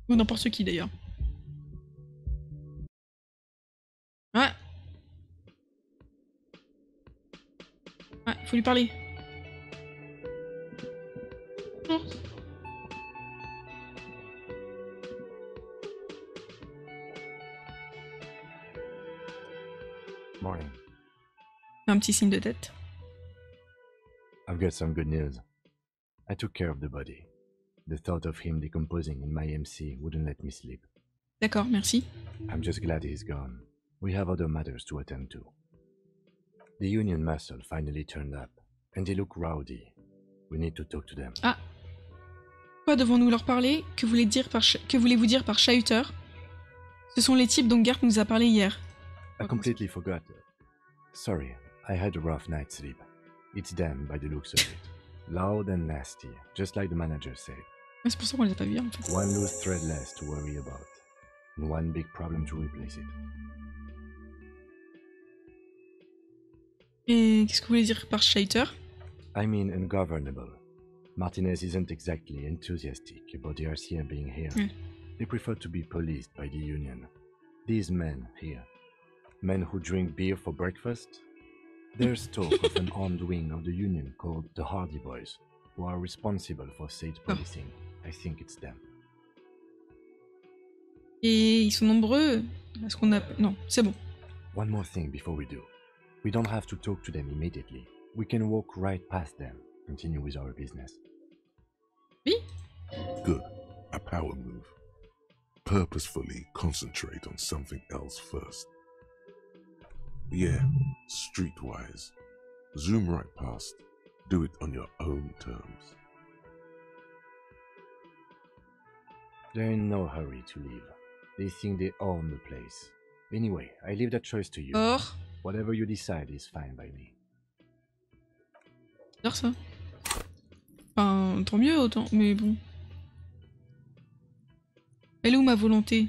Ou n'importe qui d'ailleurs. Ouais. Ouais, faut lui parler. Non. Morning. Un petit signe de tête. I've got some good news. I took care of the body. The thought of him decomposing in my MC wouldn't let me sleep. D'accord, merci. I'm just glad he's gone. We have other matters to attend to. The Union muscle finally turned up, and they look rowdy. We need to talk to them. Ah. Quoi devons-nous leur parler? Que voulez-vous dire par chahuteur? Ce sont les types dont Gert nous a parlé hier. I completely forgot. Sorry, I had a rough night's sleep. It's them by the looks of it. Loud and nasty, just like the manager said. C'est pour ça qu'on les a pas vus en fait. One loose thread less to worry about, and one big problem to replace it. Et qu'est-ce que vous voulez dire par chahuteur? I mean ungovernable. Martinez isn't exactly enthusiastic about the RCM being here. They prefer to be policed by the Union. These men here, men who drink beer for breakfast, there's talk of an armed wing of the Union called the Hardy Boys. who are responsible for state policing. I think it's them. Et ils sont nombreux. Est-ce qu'on a... Non, c'est bon. One more thing before we do. We don't have to talk to them immediately. We can walk right past them, continue with our business. Oui. Good. A power move. Purposefully concentrate on something else first. Yeah, streetwise. Zoom right past. Do it on your own terms. They're in no hurry to leave. They think they own the place. Anyway, I leave that choice to you. Or. Whatever you decide is fine by me. J'adore ça. Enfin, tant mieux autant, mais bon. Elle est où ma volonté?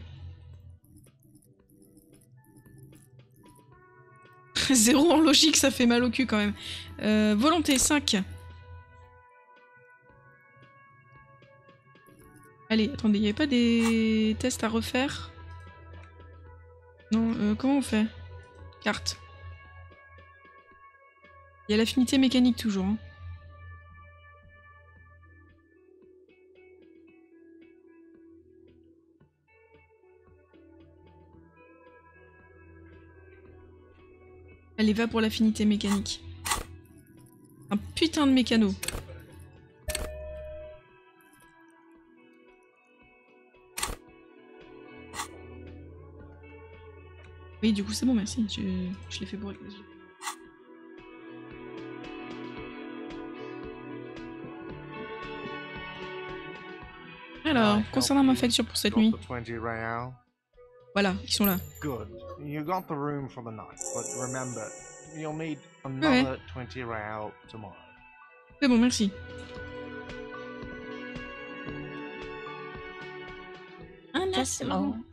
Zéro en logique, ça fait mal au cul quand même. Volonté 5. Allez, attendez, il n'y avait pas des tests à refaire? Non, comment on fait? Carte. Il y a l'affinité mécanique toujours. Hein. Allez, va pour l'affinité mécanique. Un putain de mécano. Oui, du coup, c'est bon, merci. Je l'ai fait pour... Alors, concernant ma facture pour cette nuit. Voilà, ils sont là. Good. You got the room for the night, but remember, you'll need another 20 real tomorrow. C'est bon, merci. Just a moment.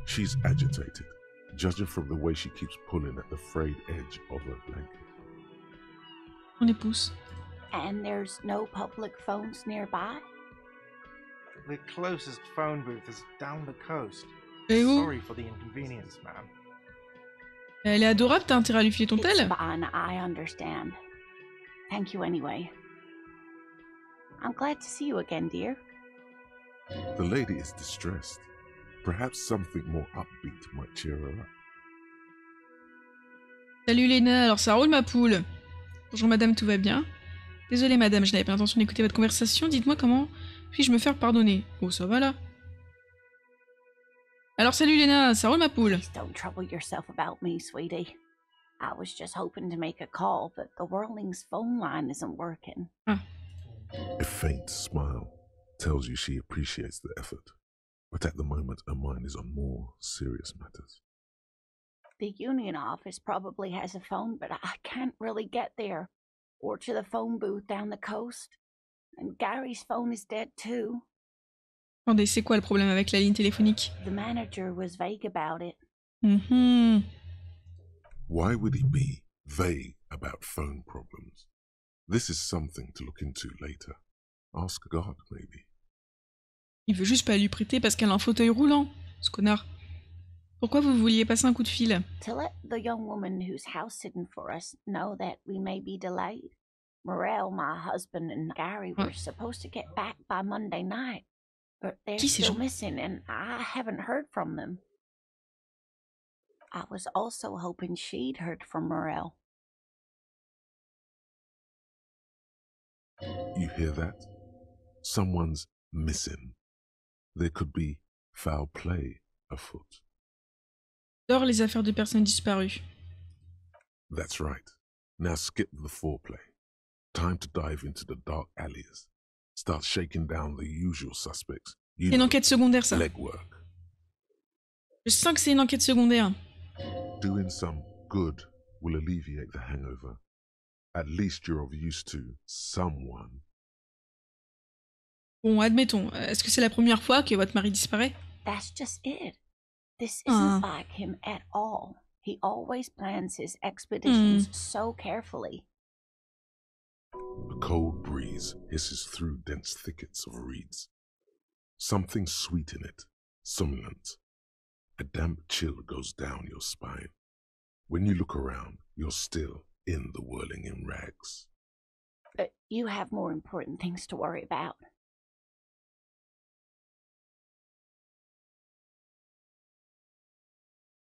She's agitated, judging from the way she keeps pulling at the frayed edge of her blanket. On les pousse. And there's no public phones nearby? The closest phone booth is down the coast. Et où? Sorry for the inconvenience, ma'am. Elle est adorable, t'as intérêt à lui filer ton tel? It's fine, I understand. Thank you anyway. I'm glad to see you again, dear. The lady is distressed. Perhaps something more upbeat might cheer her up. Salut Léna, alors ça roule ma poule? Bonjour madame, tout va bien? Désolée madame, je n'avais pas l'intention d'écouter votre conversation, dites-moi comment puis-je me faire pardonner? Oh ça va là. Alors salut Léna, ça roule ma poule? Please don't trouble yourself about me, sweetie. I was just hoping to make a call, but the Whirling's phone line isn't working. Ah. A faint smile tells you she appreciates the effort, but at the moment her mind is on more serious matters. The union office probably has a phone, but I can't really get there, or to the phone booth down the coast. And Gary's phone is dead too. Attendez, c'est quoi le problème avec la ligne téléphonique? The manager was vague about it. Why would he be vague about phone problems? This is something to look into later. Ask God, maybe. Il veut juste pas lui prêter parce qu'elle a un fauteuil roulant, ce connard. Pourquoi vous vouliez passer un coup de fil? To let the young woman who's house sitting for us know that we may be delayed. Morel, my husband, and Gary were supposed to get back by Monday night, but they're still missing, and I haven't heard from them. I was also hoping she'd heard from Morel. You hear that? Someone's missing. There could be foul play afoot. J'adore les affaires de personnes disparues. That's right. Now skip the foreplay. Time to dive into the dark alleys. Start shaking down the usual suspects. C'est une enquête secondaire, ça. Legwork. Je sens que c'est une enquête secondaire. Doing some good will alleviate the hangover. At least you're of use to someone. Bon, admettons. Est-ce que c'est la première fois que votre mari disparaît? That's just it. This isn't like him at all. He always plans his expeditions so carefully. A cold breeze hisses through dense thickets of reeds. Something sweet in it, somnolent. A damp chill goes down your spine. When you look around, you're still in the whirling in rags. You have more important things to worry about.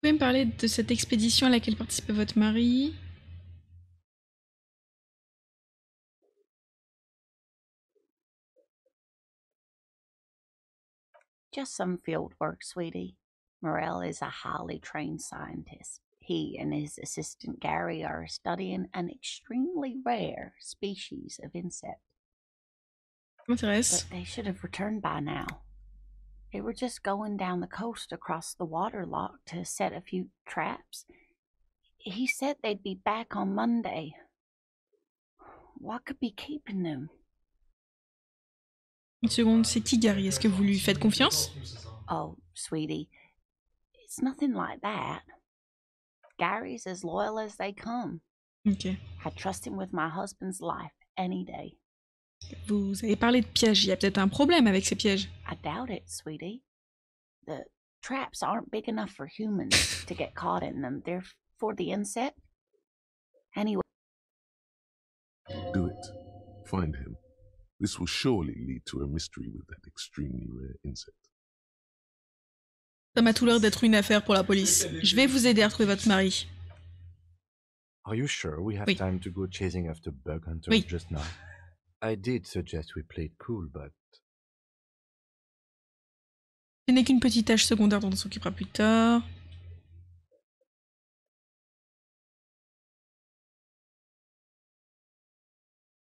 Vous pouvez me parler de cette expédition à laquelle participait votre mari? Just some field work, sweetie. Morell is a highly trained scientist. He and his assistant Gary are studying an extremely rare species of insect. M'intéresse. But they should have returned by now. They were just going down the coast across the water lock to set a few traps. He said they'd be back on Monday. What could be keeping them? Une seconde, c'est qui Gary? Est-ce que vous lui faites confiance? Oh, sweetie, it's nothing like that. Gary's as loyal as they come. Ok. I trust him with my husband's life any day. Vous avez parlé de pièges. Il y a peut-être un problème avec ces pièges. I doubt it, sweetie. The traps aren't big enough for humans to get caught in them. They're for the insect. Anyway. Do it. Find him. This will surely lead to a mystery with that extremely rare insect. Ça m'a tout l'air d'être une affaire pour la police. Je vais vous aider à retrouver votre mari. Are you sure we have time to go chasing after bug hunters just now? I did suggest we play it cool, but... Ce n'est qu'une petite tâche secondaire dont on s'occupera plus tard.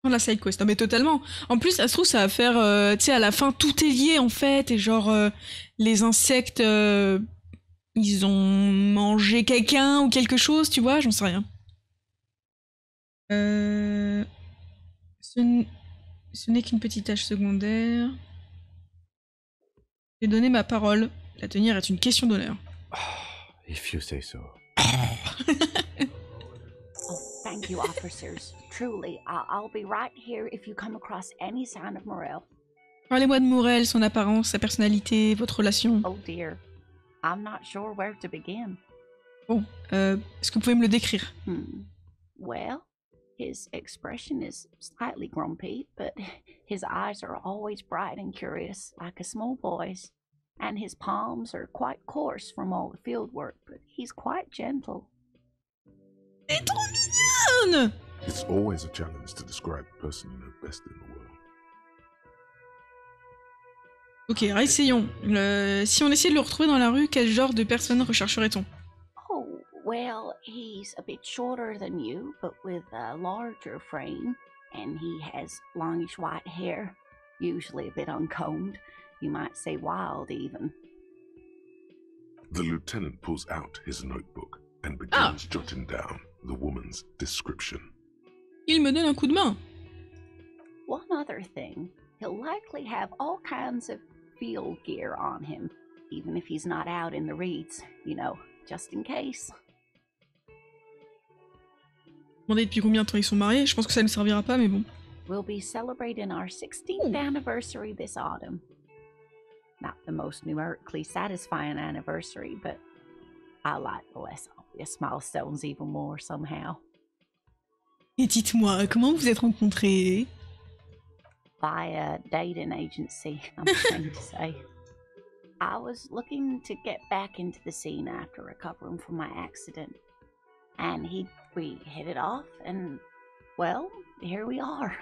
La side quest, non mais totalement. En plus, ça se trouve, ça va faire, tu sais, à la fin, tout est lié en fait, et genre, les insectes, ils ont mangé quelqu'un ou quelque chose, tu vois, j'en sais rien. Ce n'est qu'une petite tâche secondaire. J'ai donné ma parole. La tenir est une question d'honneur. If you say so. Oh, thank you, officers. Truly, I'll be right here if you come across any sign of Morell. Parlez-moi de Morell, son apparence, sa personnalité, votre relation. Oh dear, I'm not sure where to begin. Bon, est-ce que vous pouvez me le décrire? Well, his expression is slightly grumpy, but his eyes are always bright and curious, like a small boy's. And his palms are quite coarse from all the field work, but he's quite gentle. C'est trop mignonne! It's always a challenge to describe the person you know best in the world. Ok, essayons. Si on essayait de le retrouver dans la rue, quel genre de personne rechercherait-on? Oh, well, he's a bit shorter than you, but with a larger frame, and he has longish white hair, usually a bit uncombed. You might say wild, even. The lieutenant pulls out his notebook and begins jotting down the woman's description. Il me donne un coup de main. One other thing, he'll likely have all kinds of field gear on him, even if he's not out in the reeds, you know, just in case. Demandez depuis combien de temps ils sont mariés, je pense que ça ne servira pas, mais bon. We'll be celebrating our 16th anniversary this autumn. Not the most numerically satisfying anniversary, but I like the less obvious milestones even more somehow. Et dites-moi, comment vous êtes rencontrés? Via dating agency, I'm ashamed to say. I was looking to get back into the scene after recovering from my accident. And we hit it off, and, well, here we are.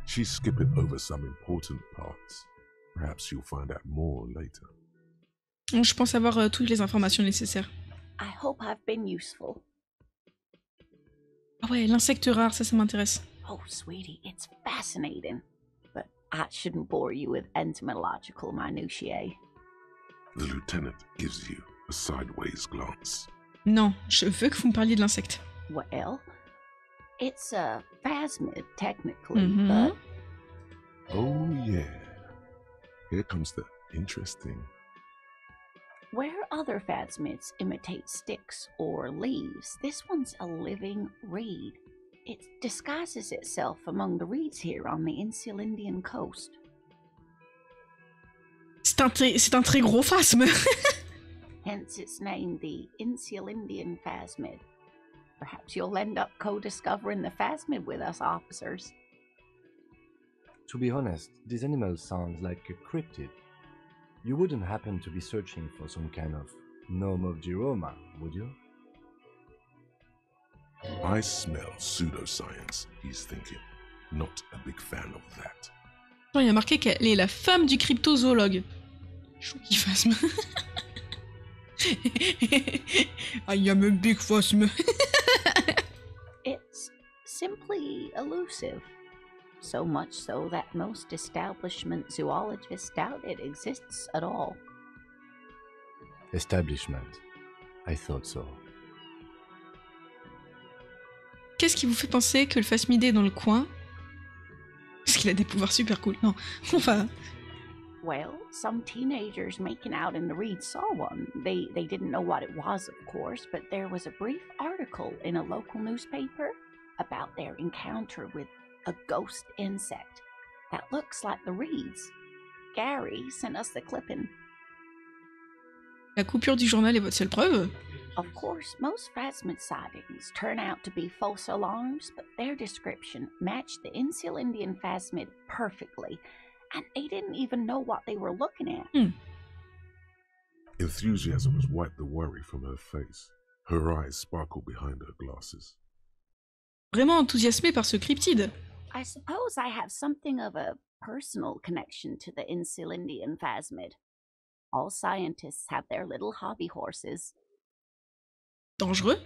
She's skipping over some important parts. Perhaps you'll find out more later. Je pense avoir toutes les informations nécessaires. I hope I've been useful. Ah ouais, l'insecte rare, ça m'intéresse. Oh, sweetie, it's fascinating. But I shouldn't bore you with entomological minutiae. The lieutenant gives you a sideways glance. Non, je veux que vous me parliez de l'insecte. Well, it's a phasmid, technically, but... Oh, yeah. Here comes the interesting... Where other phasmids imitate sticks or leaves, this one's a living reed. It disguises itself among the reeds here on the Insular Indian coast. C'est un très gros phasme. Hence its name, the Insular Indian phasmid. Perhaps you'll end up co-discovering the phasmid with us officers. To be honest, this animal sounds like a cryptid. You wouldn't happen to be searching for some kind of gnome of Jeroma, would you? I smell pseudoscience, he's thinking. Not a big fan of that. Il y a marqué qu'elle est la femme du cryptozoologue. Chouki phasme. I am a big phasme. It's simply elusive. So much so that most establishment zoologists doubt it exists at all. Establishment. I thought so. Qu'est-ce qui vous fait penser que le phasmidé est dans le coin? Parce qu'il a des pouvoirs super cool. Non, enfin... Well, some teenagers making out in the reeds saw one. They didn't know what it was, of course, but there was a brief article in a local newspaper about their encounter with a ghost insect that looks like the reeds. Gary sent us the clipping. La coupure du journal est votre seule preuve? Of course, most phasmid sightings turn out to be false alarms, but their description matched the Insil Indian phasmid perfectly, and they didn't even know what they were looking at. Enthusiasm has wiped the worry from her face. Her eyes sparkle behind her glasses. Vraiment enthousiasmé par ce cryptide. I suppose I have something of a personal connection to the Insil Indian phasmid. All scientists have their little hobby horses. Dangereux?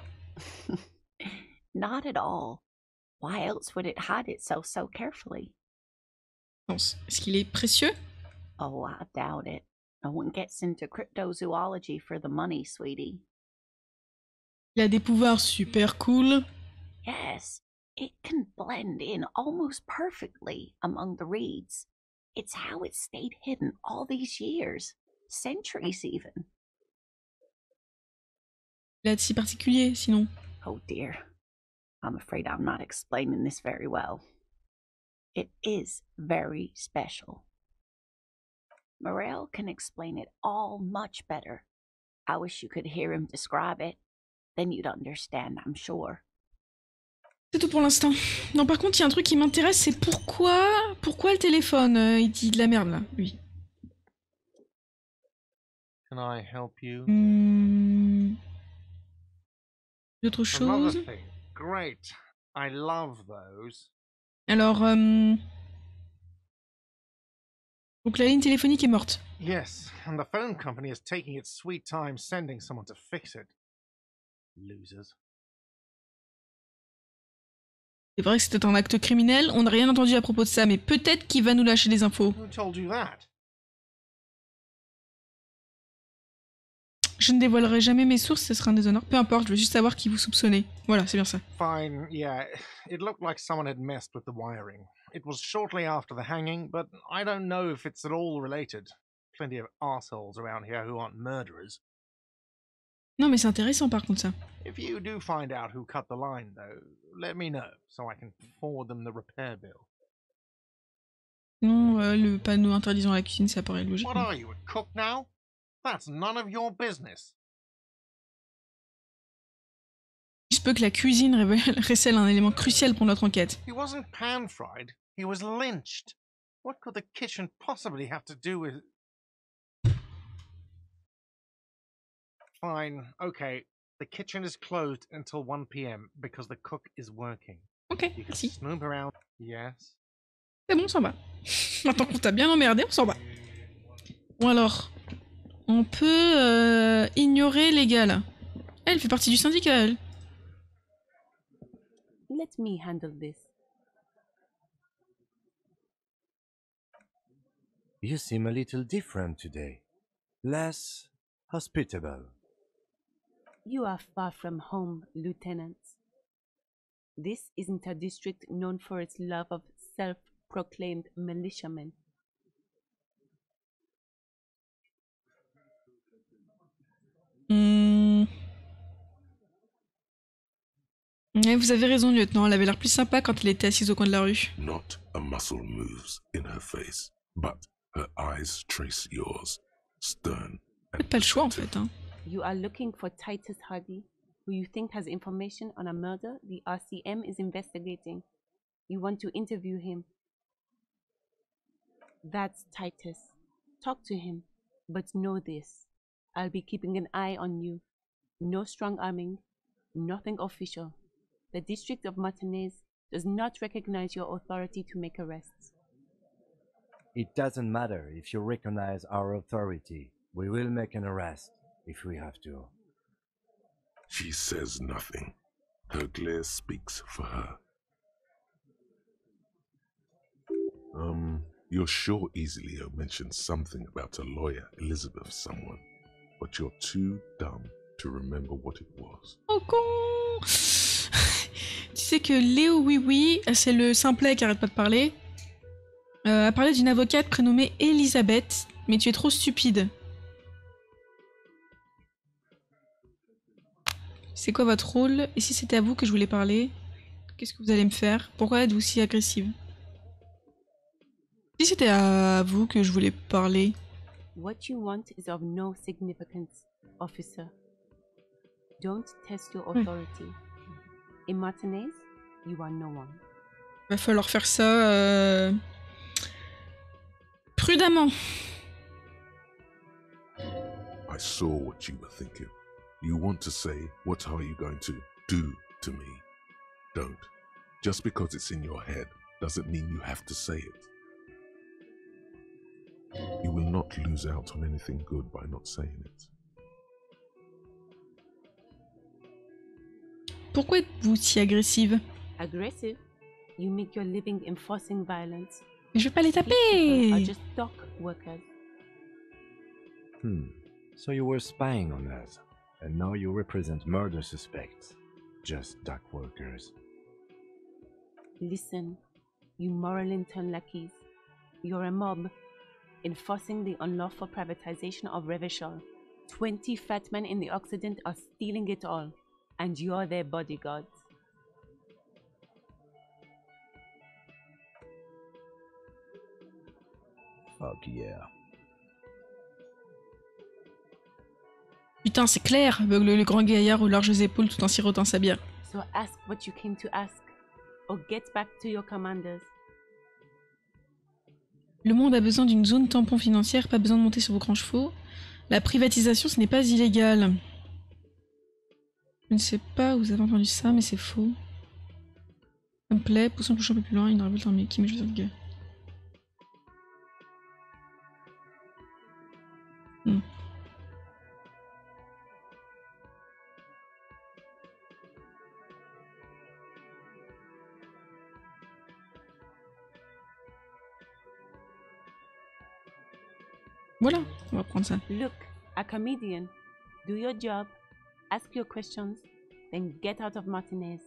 Not at all. Why else would it hide itself so carefully? Est-ce qu'il est précieux? Oh, I doubt it. No one gets into cryptozoology for the money, sweetie. Il a des pouvoirs super cool. Yes, it can blend in almost perfectly among the reeds. It's how it stayed hidden all these years. Centuries even. Il a de si particulier, sinon. Oh dear. I'm afraid I'm not explaining this very well. It is very special. Morel can explain it all much better. I wish you could hear him describe it. Then you'd understand, I'm sure. C'est tout pour l'instant. Non, par contre, il y a un truc qui m'intéresse, c'est pourquoi le téléphone, il dit de la merde, là, lui. Can I help you? D'autres choses? Great. I love those. Alors, donc la ligne téléphonique est morte. Yes, and the phone company is taking its sweet time sending someone to fix it. Losers. C'est vrai que c'était un acte criminel, on n'a rien entendu à propos de ça, mais peut-être qu'il va nous lâcher des infos. Who told you that? Je ne dévoilerai jamais mes sources, ce sera un déshonneur. Peu importe, je veux juste savoir qui vous soupçonnez. Voilà, c'est bien ça. Fine, yeah. It looked like someone had messed with the wiring. It was shortly after the hanging, but I don't know if it's at all related. Plenty of assholes around here who aren't murderers. Non, mais c'est intéressant par contre ça. If you do find out who cut the line, though, let me know so I can forward them the repair bill. Non, le panneau interdisant la cuisine, ça paraît logique. What are you, a cook now? That's none of your business. Il se peut que la cuisine révèle un élément crucial pour notre enquête. He wasn't pan-fried, he was lynched. What could the kitchen possibly have to do with... Fine, okay. The kitchen is closed until 1 p.m. because the cook is working. Ok, You can merci. snoop around. Yes. C'est bon, on s'en va. Maintenant qu'on t'a bien emmerdé, on s'en va. Bon alors, on peut ignorer les gars là. Elle fait partie du syndicat, elle. Let me handle this. You seem a little different today. Less hospitable. You are far from home, Lieutenant. This isn't a district known for its love of self-proclaimed militiamen. Vous avez raison, lieutenant. Elle avait l'air plus sympa quand elle était assise au coin de la rue. Not a muscle moves in her face, but her eyes trace yours, stern and Pas le choix en fait. Hein. You are looking for Titus Hardy? who you think has information on a murder the RCM is investigating. You want to interview him. That's Titus. Talk to him, but know this. I'll be keeping an eye on you. No strong arming, nothing official. The District of Martinez does not recognize your authority to make arrests. It doesn't matter if you recognize our authority. We will make an arrest if we have to. She says nothing. Her glare speaks for her. You're sure Easilio mentioned something about a lawyer, Elizabeth someone, but you're too dumb to remember what it was. Oh con. Tu sais que Léo Oui, c'est le simplet qui arrête pas de parler, a parlé d'une avocate prénommée Elisabeth, mais tu es trop stupide. C'est quoi votre rôle? Et si c'était à vous que je voulais parler? Qu'est-ce que vous allez me faire? Pourquoi êtes-vous si agressive? Si c'était à vous que je voulais parler. What you want is of no significance, officer. Don't test your authority. In Martinez, you are no one. Va falloir faire ça prudemment. I saw what you were thinking. You want to say, what are you going to do to me? Don't. Just because it's in your head doesn't mean you have to say it. You will not lose out on anything good by not saying it. Pourquoi êtes-vous si agressive? Aggressive? You make your living enforcing violence. Je vais pas les taper. Are just dock workers. So you were spying on us, and now you represent murder suspects. Just dock workers. Listen, you Morrilinton lackeys. You're a mob, enforcing the unlawful privatization of Revachol. 20 fat men in the Occident are stealing it all, and you're their bodyguards. Fuck yeah. Putain, c'est clair, beugle le grand gaillard aux larges épaules tout en sirotant sa bière. So ask what you came to ask, or get back to your commanders. Le monde a besoin d'une zone tampon financière, pas besoin de monter sur vos grands chevaux. La privatisation, ce n'est pas illégal. Je ne sais pas où vous avez entendu ça, mais c'est faux. Ça me plaît, poussons un peu plus loin, une révolte en Mickey, mais je veux dire que... Voilà, on va prendre ça. Look, a comedian. Do your job, ask your questions, then get out of Martinez.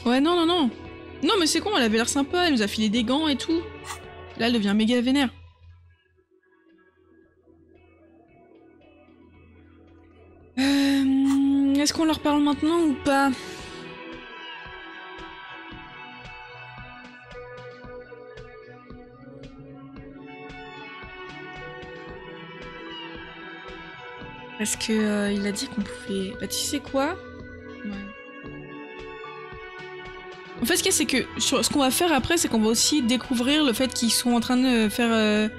Ouais, non. Non, mais c'est con, elle avait l'air sympa, elle nous a filé des gants et tout. Là, elle devient méga vénère. Est-ce qu'on leur parle maintenant ou pas? Parce que il a dit qu'on pouvait... Bah tu sais quoi? Ouais. En fait, ce qu'il y a, c'est que ce qu'on va faire après, c'est qu'on va aussi découvrir le fait qu'ils sont en train de faire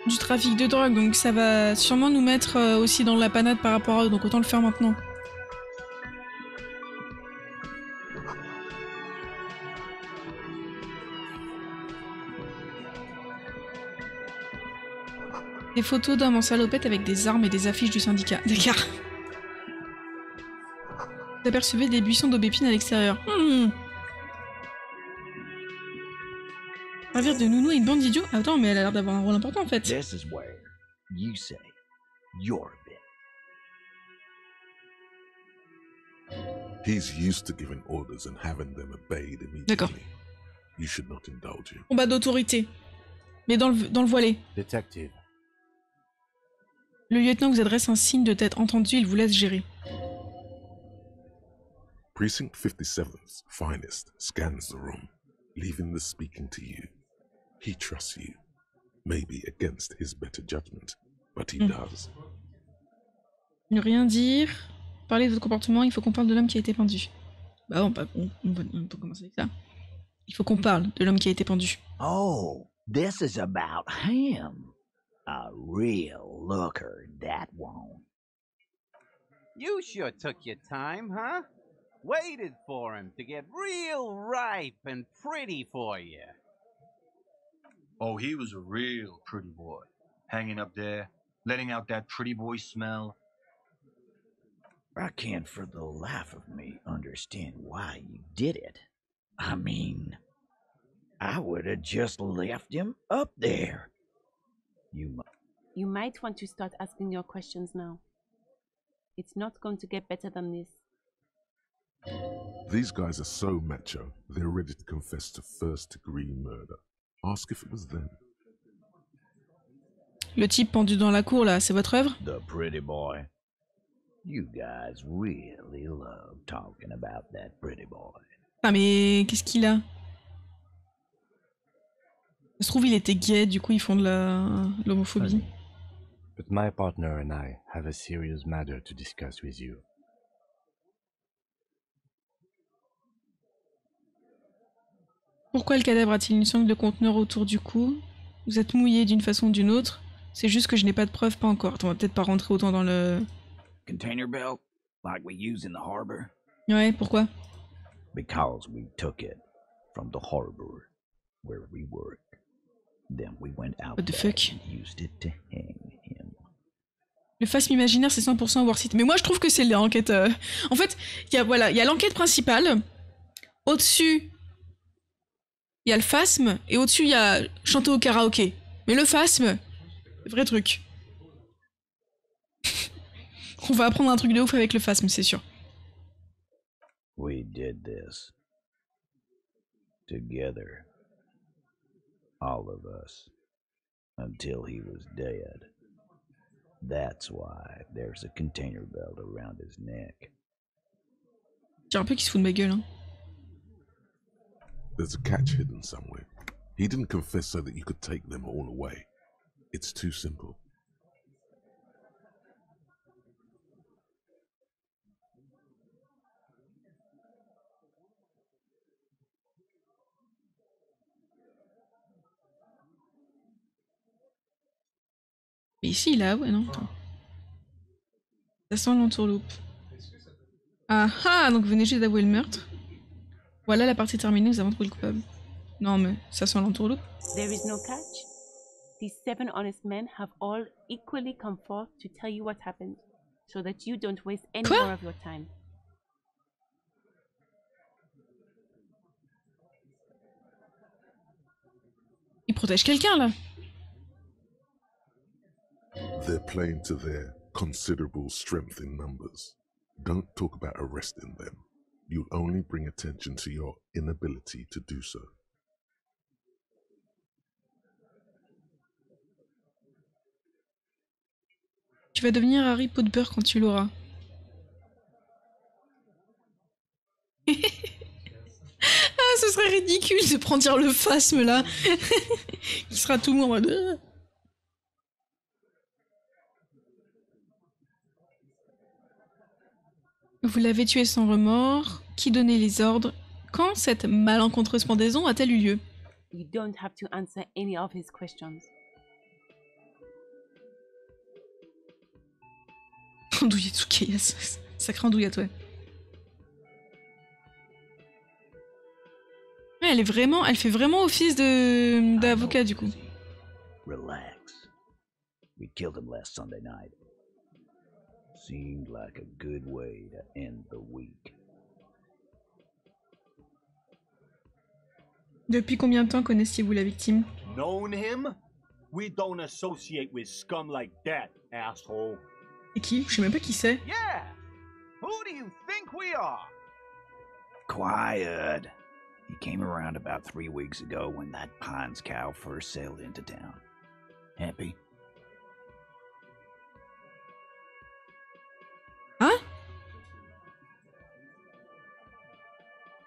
du trafic de drogue, donc ça va sûrement nous mettre aussi dans la panade par rapport à eux, donc autant le faire maintenant. Des photos d'hommes en salopette avec des armes et des affiches du syndicat. D'accord. Vous apercevez des buissons d'aubépine à l'extérieur. Servir de nounou à une bande d'idiots? Attends, mais elle a l'air d'avoir un rôle important en fait. This is where you say you're a bit. He's used to giving orders and having them obeyed immediately. D'accord. You should not indulge him. Combat d'autorité. Mais dans le voilé. Detective. Le lieutenant vous adresse un signe de tête entendu, il vous laisse gérer. Precinct 57's finest scans the room, leaving the speaking to you. He trusts you, maybe against his better judgment, but he does. Ne rien dire, parler de votre comportement, il faut qu'on parle de l'homme qui a été pendu. Bah on peut commencer avec ça. Il faut qu'on parle de l'homme qui a été pendu. Oh, this is about him. A real looker, that one. You sure took your time, huh? Waited for him to get real ripe and pretty for you. Oh, he was a real pretty boy. Hanging up there, letting out that pretty boy smell. I can't for the life of me understand why you did it. I mean, I would have just left him up there. You might want to start asking your questions now. It's not going to get better than this. These guys are so macho, they're ready to confess to first-degree murder. Ask if it was them. Le type pendu dans la cour, là, c'est votre œuvre? The pretty boy. You guys really love talking about that pretty boy. Ah mais qu'est-ce qu'il a? Ça se trouve il était gay, du coup ils font de l'homophobie. But my partner and I have a serious matter to discuss with you. Pourquoi le cadavre a-t-il une sangle de conteneur autour du cou? Vous êtes mouillé d'une façon ou d'une autre. C'est juste que je n'ai pas de preuves, pas encore. Attends, on va peut-être pas rentrer autant dans le... Container belt, like we use in the harbor? Ouais, pourquoi? Because we took it from the harbor where we work. Then we went out What the fuck? and used it to hang him. Le phasme imaginaire, c'est 100% Warsite. Mais moi, je trouve que c'est l'enquête... En fait, il y a l'enquête principale. Au-dessus, il y a le phasme. Et au-dessus, il y a chanter au karaoké. Mais le phasme, vrai truc. On va apprendre un truc de ouf avec le phasme, c'est sûr. We did this. Together. All of us. Until he was dead. That's why there's a container belt around his neck. J'ai un peu qu'il se fout de ma gueule, hein. There's a catch hidden somewhere. He didn't confess so that you could take them all away. It's too simple. Mais ici, là, ouais, non. Attends. Ça sent l'entourloupe. Ah ah, donc vous venez juste d'avouer le meurtre. Voilà, la partie terminée, nous avons trouvé le coupable. Non, mais ça sent l'entourloupe. There is no catch. These 7 honest men have all equally come forth to tell you what happened, so that you don't waste any more of your time. Il protège quelqu'un, là. They're playing to their considerable strength in numbers. Don't talk about arresting them. You'll only bring attention to your inability to do so. Tu vas devenir Harry Potter quand tu l'auras. Ah, ce serait ridicule de prendre le phasme, là. Il sera tout mou en mode... Vous l'avez tué sans remords. Qui donnait les ordres? Quand cette malencontreuse pendaison a-t-elle eu lieu? You don't have to answer any of his questions. Andouillette Tsukaya, sacré andouillette, ouais. Ouais, elle fait vraiment office d'avocat du coup. Relax. We killed him last Sunday night. Seemed like a good way to end the week. Depuis combien de temps connaissiez-vous la victime? Known him? We don't associate with scum like that, asshole. Et qui? Je sais même pas qui c'est. Yeah! Who do you think we are? Quiet. He came around about 3 weeks ago when that Pines cow first sailed into town. Happy? Hein?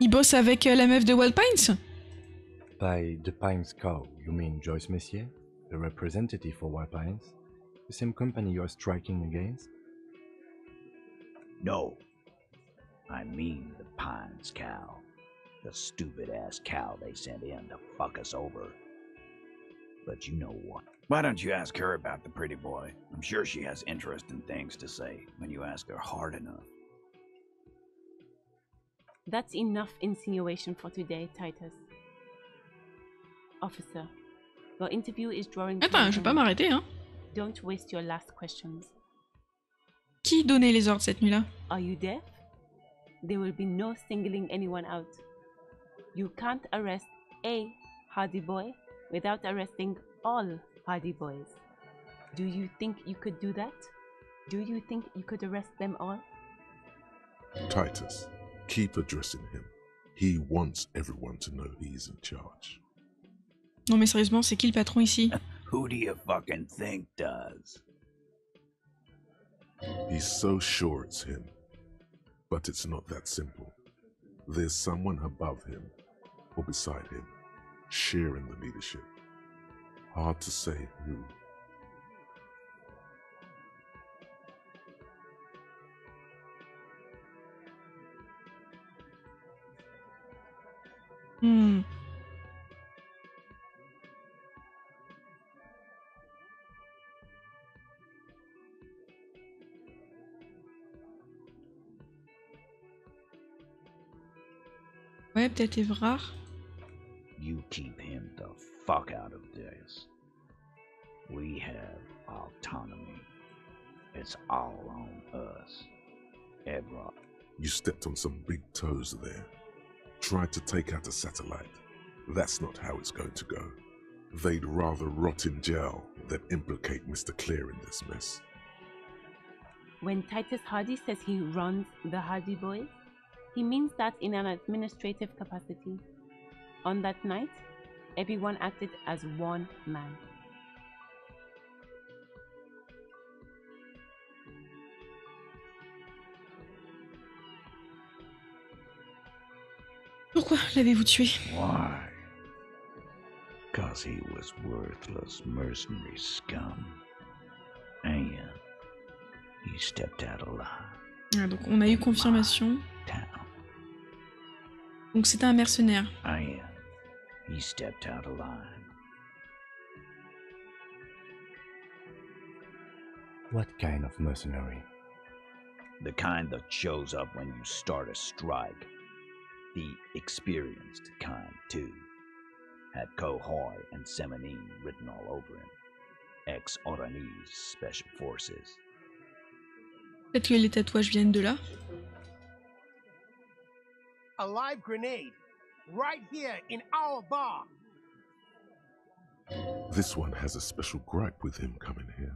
Il bosse avec la meuf de Wild Pines? By the Pines Co., you mean Joyce Messier, the representative for Wild Pines? The same company you are striking against? No. I mean the Pines cow. The stupid-ass cow they sent in to fuck us over. But you know what? Why don't you ask her about the pretty boy? I'm sure she has interesting things to say when you ask her hard enough. That's enough insinuation for today, Titus. Officer, your interview is drawing... Attends, je vais pas m'arrêter, hein. Don't waste your last questions. Qui donnait les ordres cette nuit-là? Are you deaf? There will be no singling anyone out. You can't arrest a Hardy Boy without arresting all Hardy Boys. Do you think you could do that? Do you think you could arrest them all? Titus, keep addressing him. He wants everyone to know he's in charge. Non mais sérieusement, c'est qui le patron ici? Who do you fucking think does? He's so sure it's him. But it's not that simple. There's someone above him, or beside him, sharing the leadership. Hard to say who. Ouais, peut-être Évrard. You keep him the fuck out of this. We have autonomy. It's all on us. Evrard. You stepped on some big toes there. Tried to take out a satellite. That's not how it's going to go. They'd rather rot in jail than implicate Mr. Clear in this mess. When Titus Hardy says he runs the Hardy Boys, he means that in an administrative capacity. On that night, everyone acted as one man. Pourquoi l'avez-vous tué? Why? 'Cause he was worthless mercenary scum. And he stepped out alive. Ah, donc on a eu confirmation. Donc c'était un mercenaire. And he stepped out alive. What kind of mercenary? The kind that shows up when you start a strike. The experienced kind, too. Had Kohoy and Semenine written all over him. Ex-Oranese Special Forces. Peut-être que les tatouages viennent de là. A live grenade, right here in our bar. This one has a special gripe with him coming here.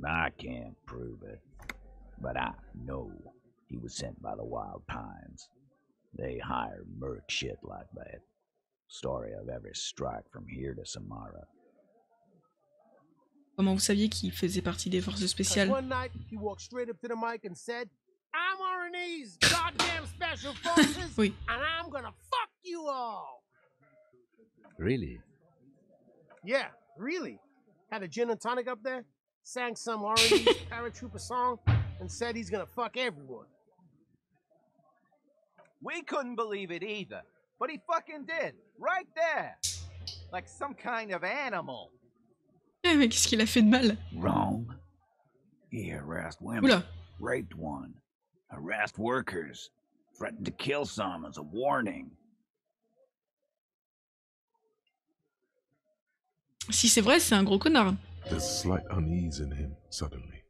I can't prove it, but I know he was sent by the Wild Pines. They hire merc shit like that. Story of every strike from here to Samara. Comment vous saviez qu'il faisait partie des forces spéciales? One night, he walked straight up to the mic and said, I'm Oranese goddamn Special Forces, oui. And I'm gonna fuck you all. Really? Yeah, really. Had a gin and tonic up there, sang some Oranese paratrooper song, and said he's gonna fuck everyone. We couldn't believe it either, but he fucking did, right there. Like some kind of animal. Eh, mais qu'est-ce qu'il a fait de mal? Wrong. He harassed women, Oula. raped one, harassed workers, threatened to kill some as a warning. Si c'est vrai, c'est un gros connard. There's slight unease in him suddenly.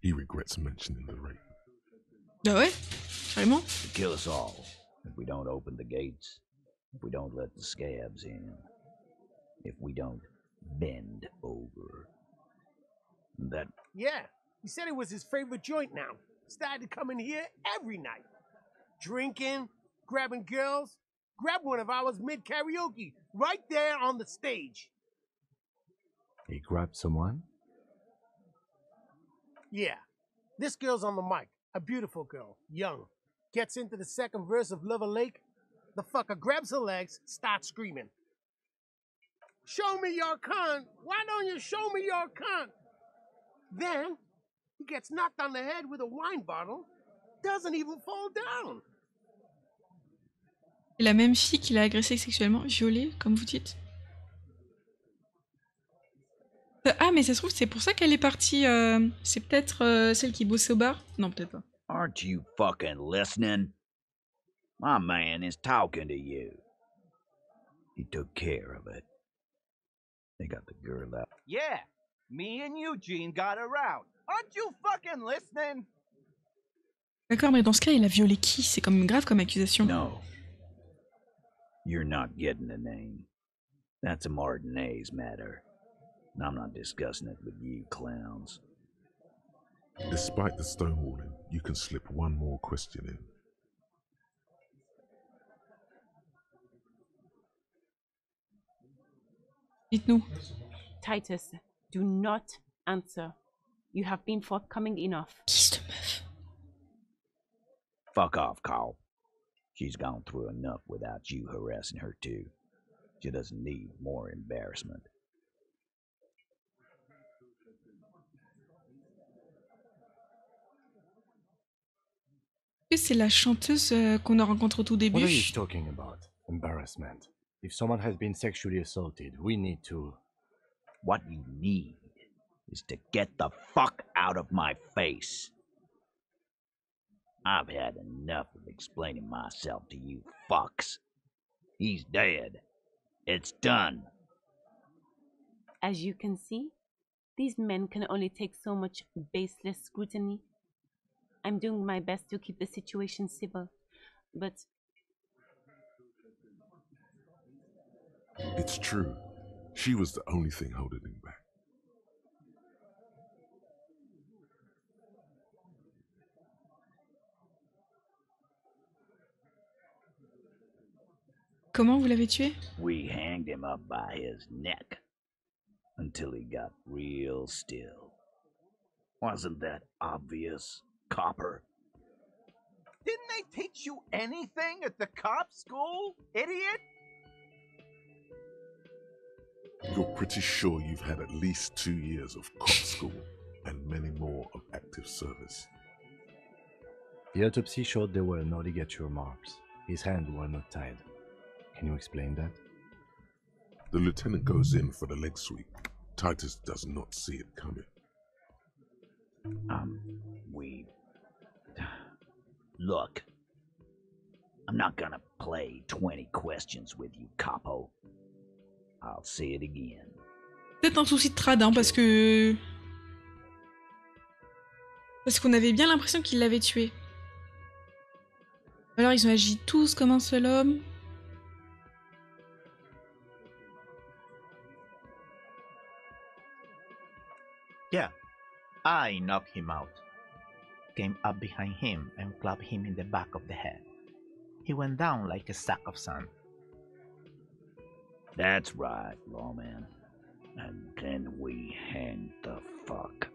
He regrets mentioning the rape. Ah ouais? Carrément? To kill us all if we don't open the gates, if we don't let the scabs in, if we don't bend over. That... Yeah, he said it was his favorite joint now. Started to come in here every night. Drinking, grabbing girls. Grab one of ours mid-karaoke, right there on the stage. He grabbed someone? Yeah. This girl's on the mic. A beautiful girl. Young. Gets into the second verse of Lover Lake. The fucker grabs her legs, starts screaming. Show me your cunt! Why don't you show me your cunt? Then, he gets knocked on the head with a wine bottle. Doesn't even fall down. C'est la même fille qui l'a agressé sexuellement, violée, comme vous dites. Ah, mais ça se trouve, c'est pour ça qu'elle est partie. C'est peut-être celle qui bossait au bar? Non, peut-être pas. Aren't you fucking listening? My man is talking to you. He took care of it. They got the girl out. Yeah, me and Eugene got her out. Aren't you fucking listening? D'accord, mais dans ce cas, il a violé qui? C'est comme grave comme accusation. No. You're not getting the name. That's a Martinez matter. And I'm not discussing it with you clowns. Despite the stonewalling, you can slip one more question in. Dites-nous. Titus, do not answer. You have been forthcoming enough. Fuck off, Carl. She's gone through enough without you harassing her too. She doesn't need more embarrassment. C'est la chanteuse qu'on a rencontrée au tout début. What are you talking about? Embarrassment. If someone has been sexually assaulted, we need to... What you need is to get the fuck out of my face. I've had enough of explaining myself to you fucks. He's dead. It's done. As you can see, these men can only take so much baseless scrutiny. I'm doing my best to keep the situation civil, but... It's true. She was the only thing holding him back. Comment vous l'avez tué? We hanged him up by his neck until he got real still. Wasn't that obvious, copper? Didn't they teach you anything at the cop school, idiot? You're pretty sure you've had at least 2 years of cop school and many more of active service. The autopsy showed there were no ligature marks. His hands were not tied. Can you explain that? The lieutenant goes in for the leg sweep. Titus does not see it coming. Look, I'm not gonna play 20 questions with you, capo. I'll say it again. Peut-être un souci de trad, hein, parce que... Parce qu'on avait bien l'impression qu'il l'avait tué. Alors ils ont agi tous comme un seul homme. Yeah, I knocked him out. Came up behind him and clapped him in the back of the head. He went down like a sack of sand. That's right, lawman. And then we hanged the fuck.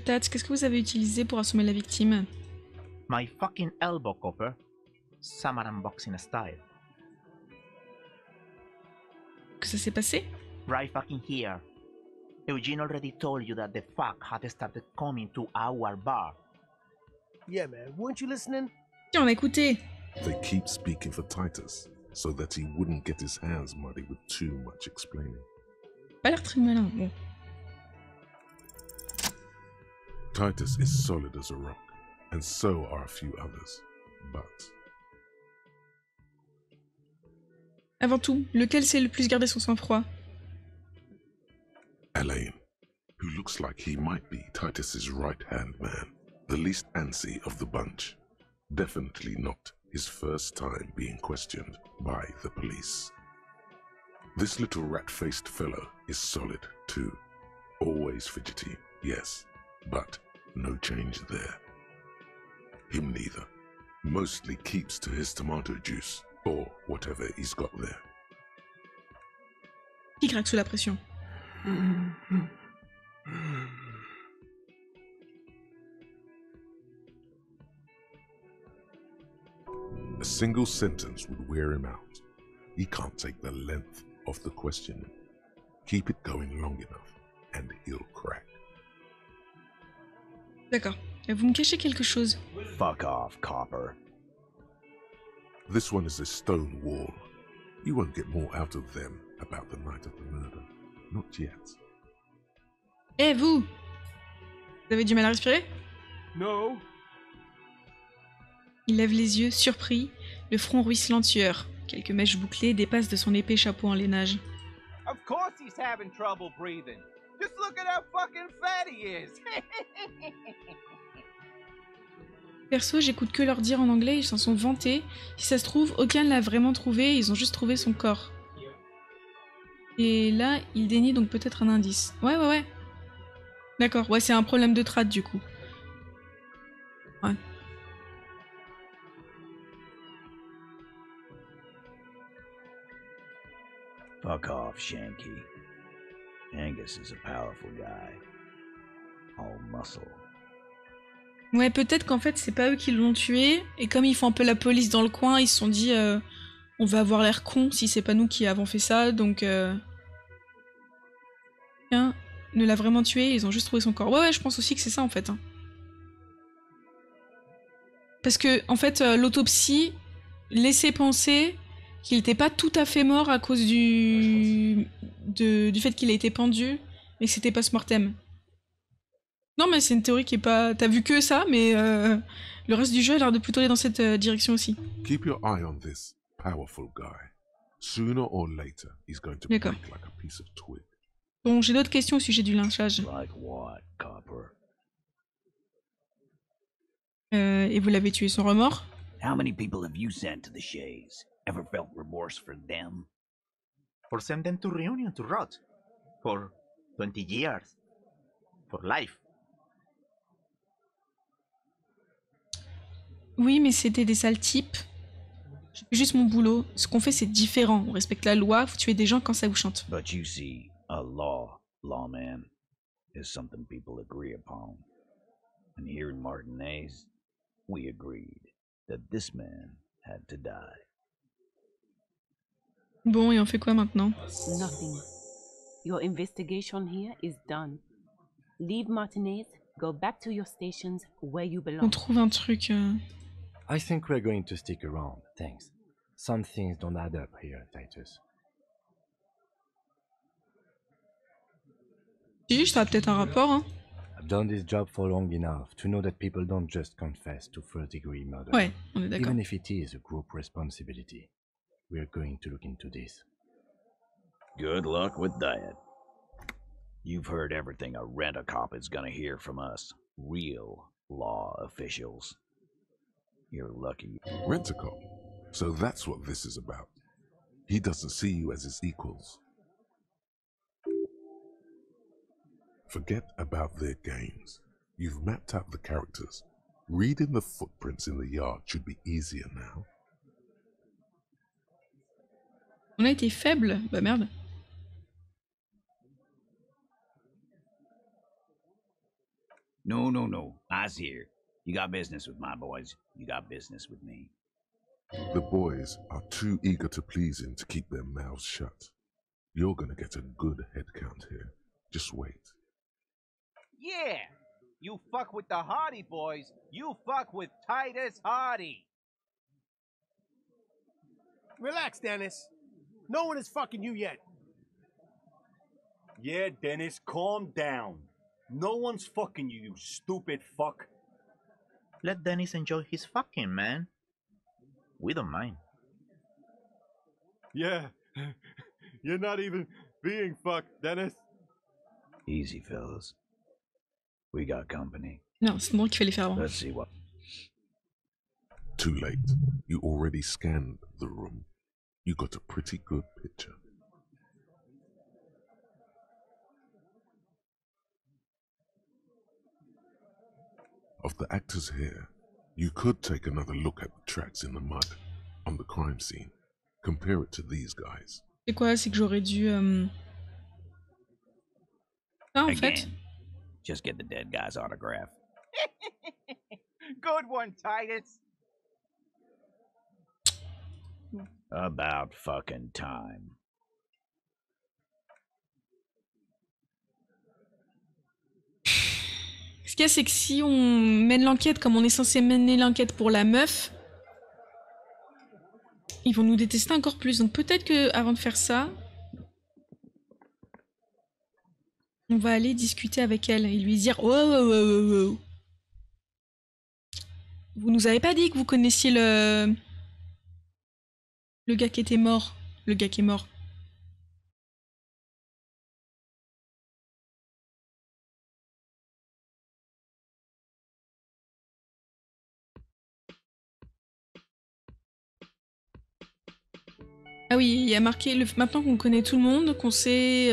Tats, qu'est-ce que vous avez utilisé pour assommer la victime? My fucking elbow, Copper. Samaran boxing style. Que ça s'est passé? Right fucking here. Eugene already told you that the fuck had started coming to our bar. Yeah, man. Weren't you listening? Tiens, on a écouté. They keep speaking for Titus so that he wouldn't get his hands muddy with too much explaining. Pas l'air très malin, bon. Titus is solid as a rock, and so are a few others, but... Avant tout, lequel c'est le plus gardé son sang-froid? Alain, who looks like he might be Titus's right-hand man, the least antsy of the bunch. Definitely not his first time being questioned by the police. This little rat-faced fellow is solid too. Always fidgety, yes, but no change there. Him neither. Mostly keeps to his tomato juice, Or whatever he's got there. Qui craque sous la pression? A single sentence would wear him out. He can't take the length of the questioning. Keep it going long enough, and he'll crack. D'accord. Vous me cachez quelque chose. Fuck off, copper. This one is a stone wall. You won't get more out of them about the night of the murder. Not yet. Eh, vous! Vous avez du mal à respirer? No. Il lève les yeux, surpris, le front ruisselant de sueur. Quelques mèches bouclées dépassent de son épais chapeau en lainage. Of course he's having trouble breathing. Just look at how fucking fat he is. Perso, j'écoute que leur dire en anglais, ils s'en sont vantés. Si ça se trouve, aucun ne l'a vraiment trouvé, ils ont juste trouvé son corps. Et là, il dénie donc peut-être un indice. Ouais. D'accord, ouais, c'est un problème de trad du coup. Ouais. Fuck off, Shanky. Angus is a powerful guy. All muscle. Ouais, peut-être qu'en fait, c'est pas eux qui l'ont tué, et comme ils font un peu la police dans le coin, ils se sont dit on va avoir l'air con si c'est pas nous qui avons fait ça, donc Quelqu'un ne l'a vraiment tué, ils ont juste trouvé son corps. Ouais, je pense aussi que c'est ça en fait. Hein. Parce que, en fait, l'autopsie laissait penser qu'il n'était pas tout à fait mort à cause du fait qu'il a été pendu, mais que c'était post-mortem. Non, mais c'est une théorie qui est pas... T'as vu que ça, mais le reste du jeu a l'air de plutôt aller dans cette direction aussi. Keep your eye on this powerful guy. Sooner or later, he's going to break like a piece of twig. Bon, j'ai d'autres questions au sujet du lynchage. Like what, Copper? Et vous l'avez tué sans remords? How many people have you sent to the Shays? Ever felt remorse for them? For send them to Reunion to rot. For 20 years. For life. Oui, mais c'était des sales types. Je fais juste mon boulot. Ce qu'on fait, c'est différent. On respecte la loi, vous tuez des gens quand ça vous chante. But you see, a lawman, is something people agree upon. And here in Martinez, we agreed that this man had to die. Bon, et on fait quoi maintenant? Nothing. Your investigation here is done. Leave Martinez, go back to your stations where you belong. On trouve un truc... I think we're going to stick around, thanks. Some things don't add up here, Titus. Si, ça a peut-être un rapport, hein. I've done this job for long enough to know that people don't just confess to first-degree murder. Ouais, on est d'accord. Even if it is a group responsibility. We're going to look into this. Good luck with that. You've heard everything a rent-a-cop is gonna hear from us, real law officials. You're lucky. Rent-a-cop? So that's what this is about. He doesn't see you as his equals. Forget about their games. You've mapped out the characters. Reading the footprints in the yard should be easier now. On a été faible. Bah merde. No. I's here. You got business with my boys. You got business with me. The boys are too eager to please him to keep their mouths shut. You're gonna get a good head count here. Just wait. Yeah! You fuck with the Hardy boys, you fuck with Titus Hardy! Relax, Dennis. No one is fucking you yet. Yeah, Dennis, calm down. No one's fucking you, you stupid fuck. Let Dennis enjoy his fucking, man. We don't mind. Yeah, you're not even being fucked, Dennis. Easy, fellas. We got company. Non, c'est moi qu'il fallait faire avant. Let's see what... Too late. You already scanned the room. You got a pretty good picture. Of the actors here, you could take another look at the tracks in the mud. on the crime scene. Compare it to these guys. C'est quoi? C'est que j'aurais dû... Ah, en fait. Just get the dead guy's autograph. Good one, Titus. About fucking time. Ce qu'il y a, c'est que si on mène l'enquête comme on est censé mener l'enquête pour la meuf, ils vont nous détester encore plus. Donc peut-être que avant de faire ça, on va aller discuter avec elle et lui dire oh. Vous nous avez pas dit que vous connaissiez le gars qui était mort. Le gars qui est mort. Ah oui, il y a marqué, maintenant qu'on connaît tout le monde, qu'on sait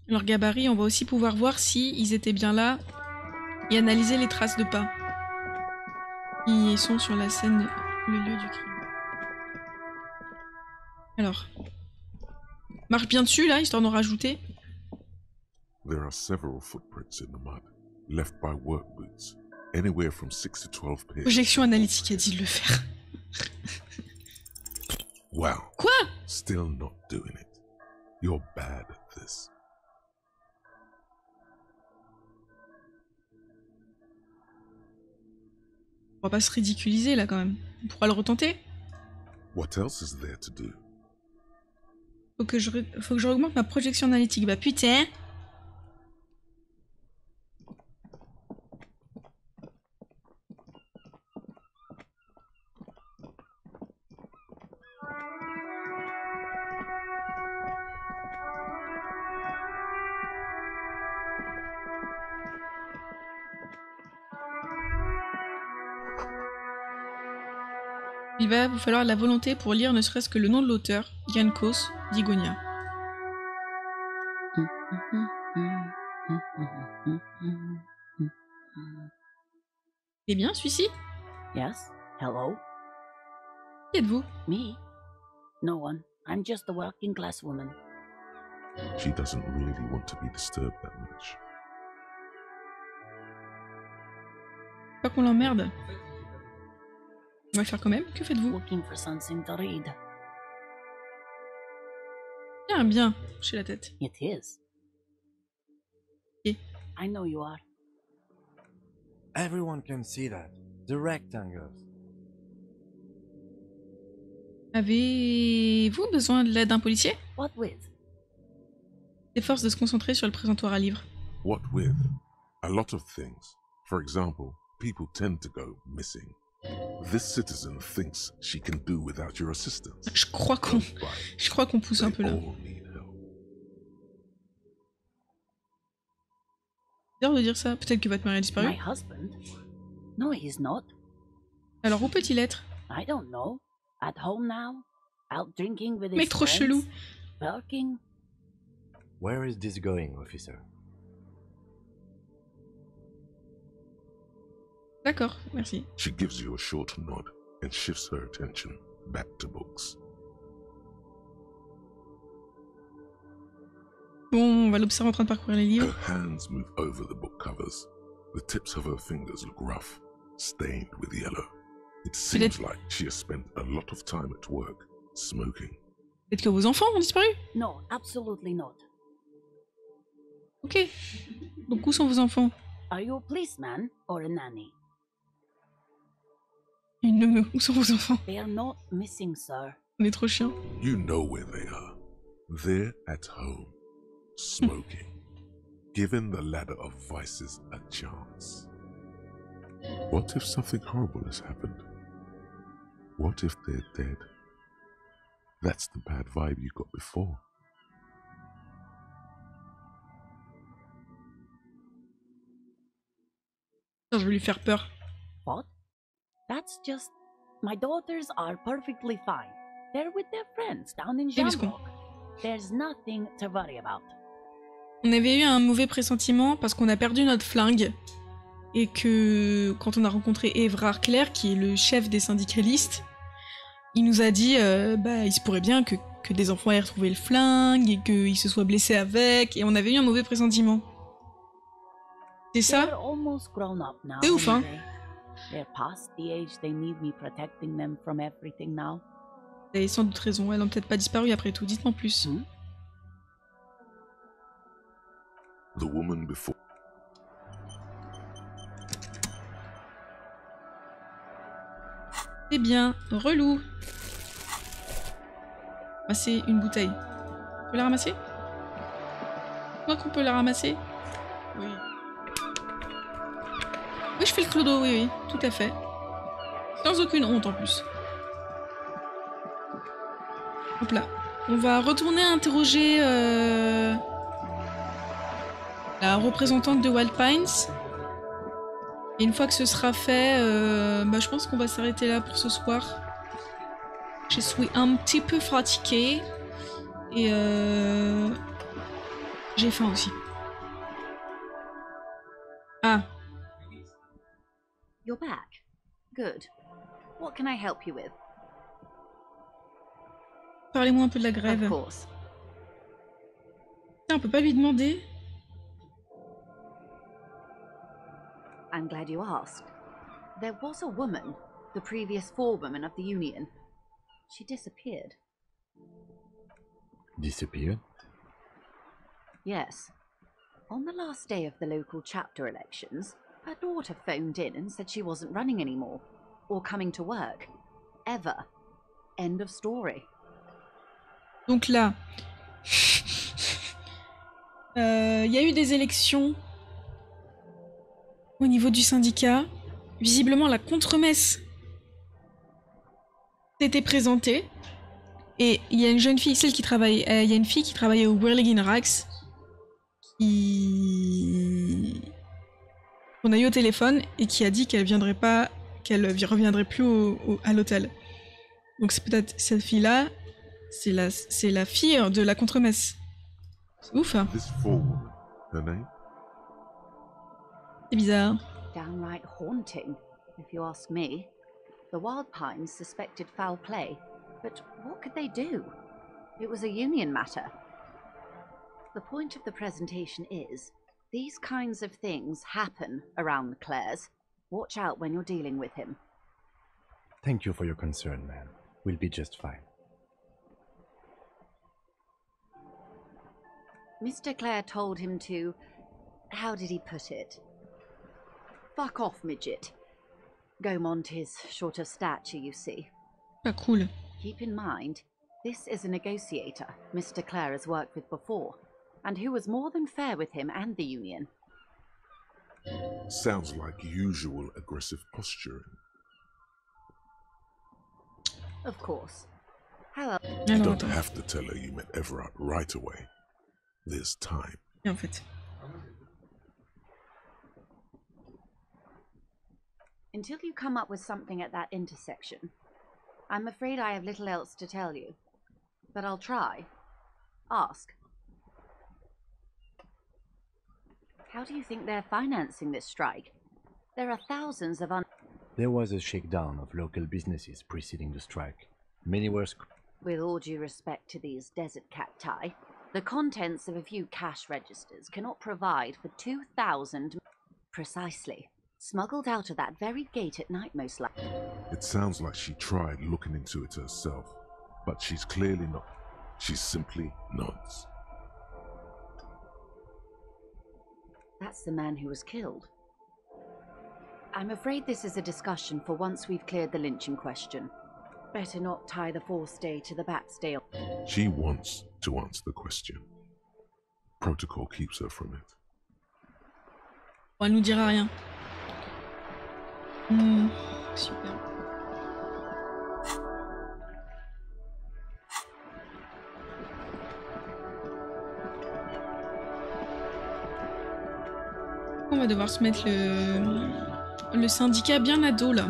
leur gabarit, on va aussi pouvoir voir si ils étaient bien là et analyser les traces de pas. Ils sont sur la scène, le lieu du crime. Alors, marche bien dessus là, histoire d'en rajouter. There are several footprints in the mud, left by work boots, anywhere from 6 to 12 pairs. Projection analytique a dit de le faire. Wow. Quoi? Still not doing it. You're bad at this. On va pas se ridiculiser là quand même. On pourra le retenter. What else is there to do? Faut que je augmente ma projection analytique. Bah putain. Il va vous falloir la volonté pour lire ne serait-ce que le nom de l'auteur, Yankos Digonia. C'est bien celui-ci? Yes, hello? Qui êtes-vous? Me? No one. I'm just a working class woman. She doesn't really want to be disturbed that much. Pas qu'on l'emmerde. On va le faire quand même. Que faites-vous? Looking for something to read. Bien, chez la tête. It is. Okay. I know you are. Everyone can see that. The rectangles. Avez-vous besoin de l'aide d'un policier? What with? S'efforce de se concentrer sur le présentoir à livres. What with? A lot of things. For example, people tend to go missing. This citizen thinks she can do without your assistance. Je crois qu'on pousse un peu là. C'est bizarre de dire ça. Peut-être que votre mari a disparu. My husband? No, he's not. Alors où peut-il être? I don't know. At home now? Out drinking with his Mec trop friends? chelou. Working? Where is this going, officer? D'accord, merci. She gives you a short nod and shifts her attention back to books. Bon, on va l'observer en train de parcourir les livres. Her hands move over the book covers. The tips of her fingers look rough, stained with yellow. It seems like she has spent a lot of time at work, smoking. Peut-être que vos enfants ont disparu? No, absolutely not. Ok. Donc où sont vos enfants? Are you a policeman or a nanny? Où sont vos enfants? They are not missing, sir. On est trop chiant. You know where they are. They're at home, smoking, giving the ladder of vices a chance. What if something horrible has happened? What if they're dead? That's the bad vibe you got before. Je vais lui faire peur. What? That's just... My daughters are perfectly fine. They're with their friends down in Jamrock. There's nothing to worry about. On avait eu un mauvais pressentiment parce qu'on a perdu notre flingue. Et que quand on a rencontré Évrard Clair, qui est le chef des syndicalistes, il nous a dit, il se pourrait bien que des enfants aient retrouvé le flingue et qu'ils se soient blessés avec, et on avait eu un mauvais pressentiment. C'est ça? C'est ouf, hein? Vous avez sans doute raison, elles n'ont peut-être pas disparu après tout, dites-moi plus. The woman before. C'est bien, relou. Ramasser une bouteille. On peut la ramasser? Je crois qu'on peut la ramasser. Oui. Oui, je fais le clodo, oui, oui, tout à fait. Sans aucune honte en plus. Hop là. On va retourner interroger la représentante de Wild Pines. Et une fois que ce sera fait, je pense qu'on va s'arrêter là pour ce soir. Je suis un petit peu fatiguée. Et j'ai faim aussi. Ah. You're back. Good. What can I help you with? Parlez-moi un peu de la grève. Of course. On peut pas lui demander. I'm glad you asked. There was a woman, the previous forewoman of the union. She disappeared. Disappeared? Yes. On the last day of the local chapter elections, her daughter phoned in and said she wasn't running anymore, or coming to work. Ever. End of story. Donc là, il y a eu des élections au niveau du syndicat. Visiblement, la contremesse s'était présentée. Et il y a une jeune fille, celle qui travaille, il y a une fille qui travaillait au Whirligig Rags, qu'on a eu au téléphone et qui a dit qu'elle viendrait pas, qu'elle reviendrait plus à l'hôtel. Donc c'est peut-être cette fille-là, c'est la fille de la contremesse. C'est ouf, hein. C'est bizarre. Downright haunting, if you ask me. The Wild Pines suspected foul play, but what could they do? It was a union matter. The point of the presentation is, these kinds of things happen around the Clares. Watch out when you're dealing with him. Thank you for your concern, ma'am. We'll be just fine. Mr. Clare told him to... how did he put it? Fuck off, midget. Gaumont is short of stature, you see. Ah, cool. Keep in mind, this is a negotiator Mr. Clare has worked with before, and who was more than fair with him and the union. Sounds like usual aggressive posturing. Of course. How You don't have to tell her you met Everard right away. There's time. En fait. Until you come up with something at that intersection, I'm afraid I have little else to tell you. But I'll try. Ask. How do you think they're financing this strike? There are thousands of There was a shakedown of local businesses preceding the strike. Many were... With all due respect to these desert cacti, the contents of a few cash registers cannot provide for 2,000... Precisely. Smuggled out of that very gate at night, most likely. It sounds like she tried looking into it herself, but she's clearly not. She simply nods. That's the man who was killed. I'm afraid this is a discussion for once we've cleared the lynching question. Better not tie the forestay to the backstay. She wants to answer the question. Protocol keeps her from it. Elle nous dira rien. Super. On va devoir se mettre le syndicat bien à dos là.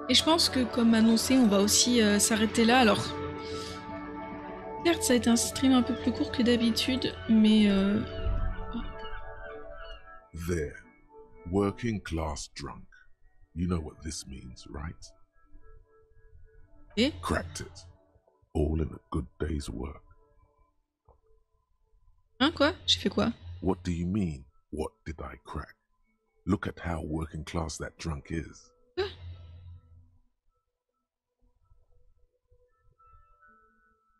Et je pense que comme annoncé, on va aussi s'arrêter là. Alors, certes, ça a été un stream un peu plus court que d'habitude, mais... There. Working class drunk. You know what this means, right? Et? Cracked it. All in a good day's work. Hein, quoi? J'ai fait quoi? What do you mean, what did I crack? Look at how working class that drunk is.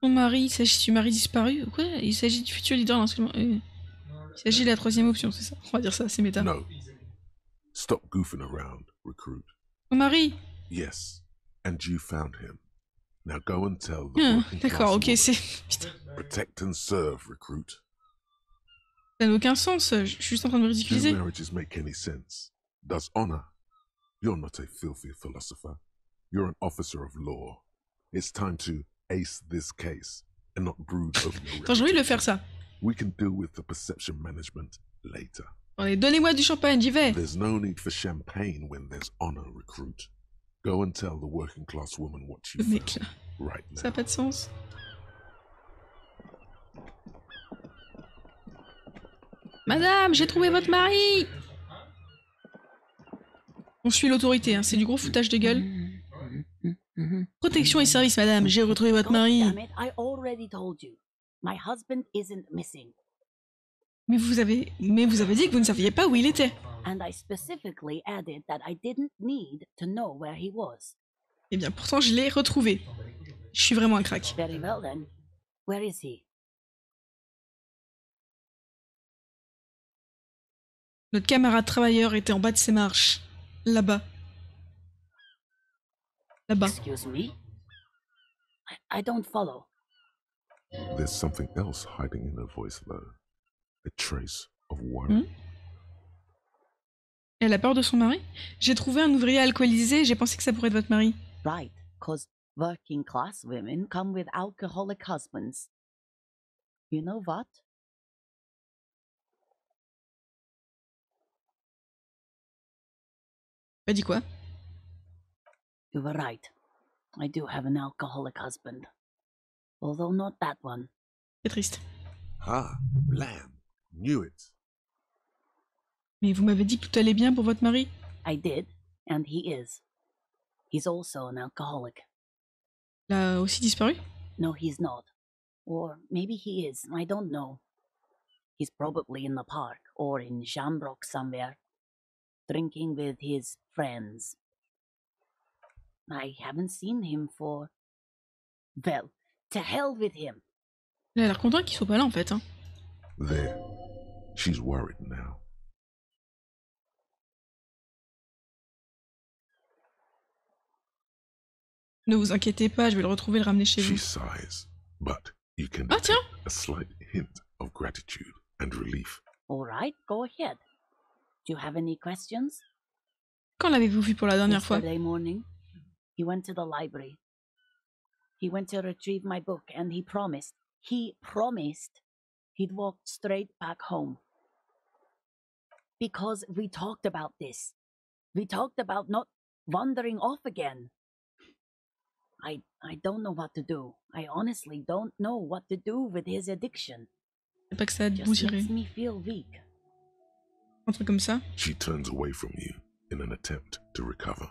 Mon mari, il s'agit du mari disparu? Quoi? Il s'agit du futur leader d'enseignement. Il s'agit de la troisième option, c'est ça? On va dire ça, c'est méta. No. Stop goofing around, recruit. Mon mari! Yes, and you found him. Now go and tell the d'accord, ok, c'est... Putain. Protect and serve, recruit. Ça n'a aucun sens, je suis juste en train de me ridiculiser. Do marriages make any sense? Does honor? You're not a filthy philosopher. You're an officer of law. It's time to ace this case and not brood over your Attends, j'ai envie de le faire ça. We can deal with the perception management later. Allez, donnez-moi du champagne, j'y vais. There's no need for champagne when there's honor, recruit. Go and tell the working class woman what you found right now. Ça n'a pas de sens. Madame, j'ai trouvé votre mari. On suit l'autorité, hein. C'est du gros foutage de gueule. Protection et service, madame, j'ai retrouvé votre mari. Mais vous avez dit que vous ne saviez pas où il était. Eh bien, pourtant, je l'ai retrouvé. Je suis vraiment un crack. Notre camarade travailleur était en bas de ses marches. Là-bas. Là-bas. Excuse me? I don't follow. There's something else hiding in her voice, though. A trace of worry. Elle a peur de son mari? J'ai trouvé un ouvrier alcoolisé, j'ai pensé que ça pourrait être votre mari. Right, cause working class women come with alcoholic husbands. You know what? T'as dit quoi? You were right. I do have an alcoholic husband. Although not that one. C'est triste. Ah, Lamb. Knew it. Mais vous m'avez dit que tout allait bien pour votre mari? I did, and he is. He's also an alcoholic. Il a aussi disparu? No, he's not. Or maybe he is, I don't know. He's probably in the park, or in Shamrock somewhere, drinking with his friends. I haven't seen him for... Well, to hell with him. Il a l'air content qu'il soit pas là, en fait. Hein. There. She's worried now. Ne vous inquiétez pas, je vais le retrouver et le ramener chez vous. She sighs, but you can tiens! a slight hint of gratitude and relief. All right, go ahead. Do you have any questions? Quand l'avez-vous vu pour la dernière fois? Yesterday morning. He went to the library. He went to retrieve my book, and he promised he'd walk straight back home. Because we talked about this. We talked about not wandering off again. I don't know what to do. I honestly don't know what to do with his addiction. C'est pas que ça just makes me feel weak. Un truc comme ça. She turns away from you in an attempt to recover.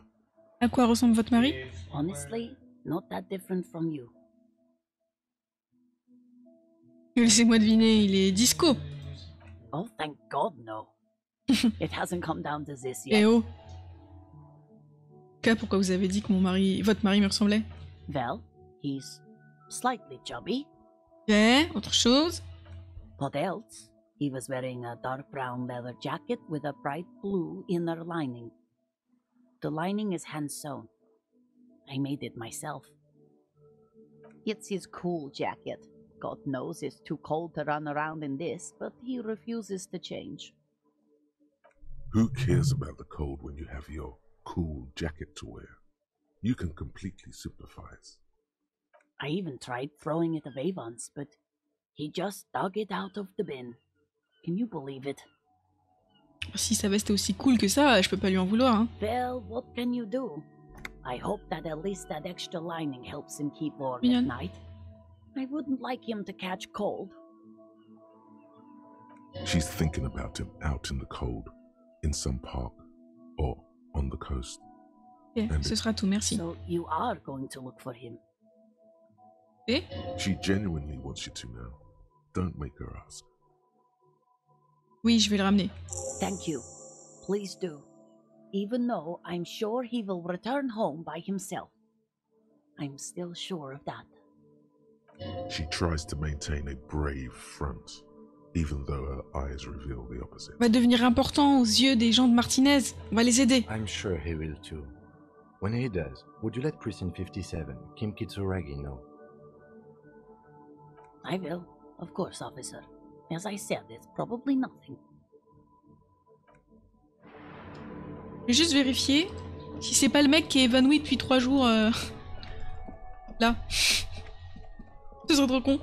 À quoi ressemble votre mari? Honestly, not that different from you. Laissez-moi deviner, il est disco. Oh, thank God, no. It hasn't come down to this yet. Eh oh. Pourquoi vous avez dit que votre mari me ressemblait? Well, he's slightly chubby. Autre chose? What else? He was wearing a dark brown leather jacket with a bright blue inner lining. The lining is hand-sewn. I made it myself. It's his cool jacket. God knows it's too cold to run around in this, but he refuses to change. Who cares about the cold when you have your cool jacket to wear? You can completely sympathize. I even tried throwing it away once, but he just dug it out of the bin. Can you believe it? Si sa veste est aussi cool que ça, je peux pas lui en vouloir. Hein. Well, what can you do? I hope that at least that extra lining helps him keep warm at night. I wouldn't like him to catch cold. She's thinking about him out in the cold. in some park or on the coast. Ok, ce sera tout, merci. So you are going to look for him. Et? She genuinely wants you to now. Don't make her ask. Oui, je vais le ramener. Thank you. Please do. Even though I'm sure he will return home by himself. I'm still sure of that. She tries to maintain a brave front, even though her eyes reveal the opposite. Va devenir important aux yeux des gens de Martinez. On va les aider. I'm sure he will too. When he does, would you let Prison 57, Kim Kitsuragi, know? I will, of course, officer. As I said, it's probably nothing. Je vais juste vérifier si c'est pas le mec qui est évanoui depuis 3 jours là. Ce serait trop con.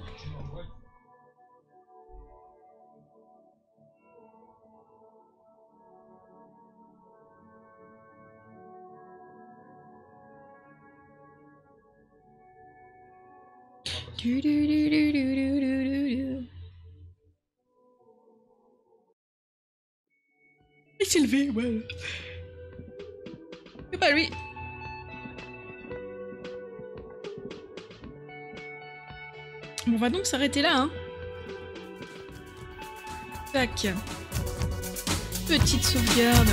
Il s'est levé, ouais. C'est pas lui. Bon, on va donc s'arrêter là, hein. Tac. Petite sauvegarde.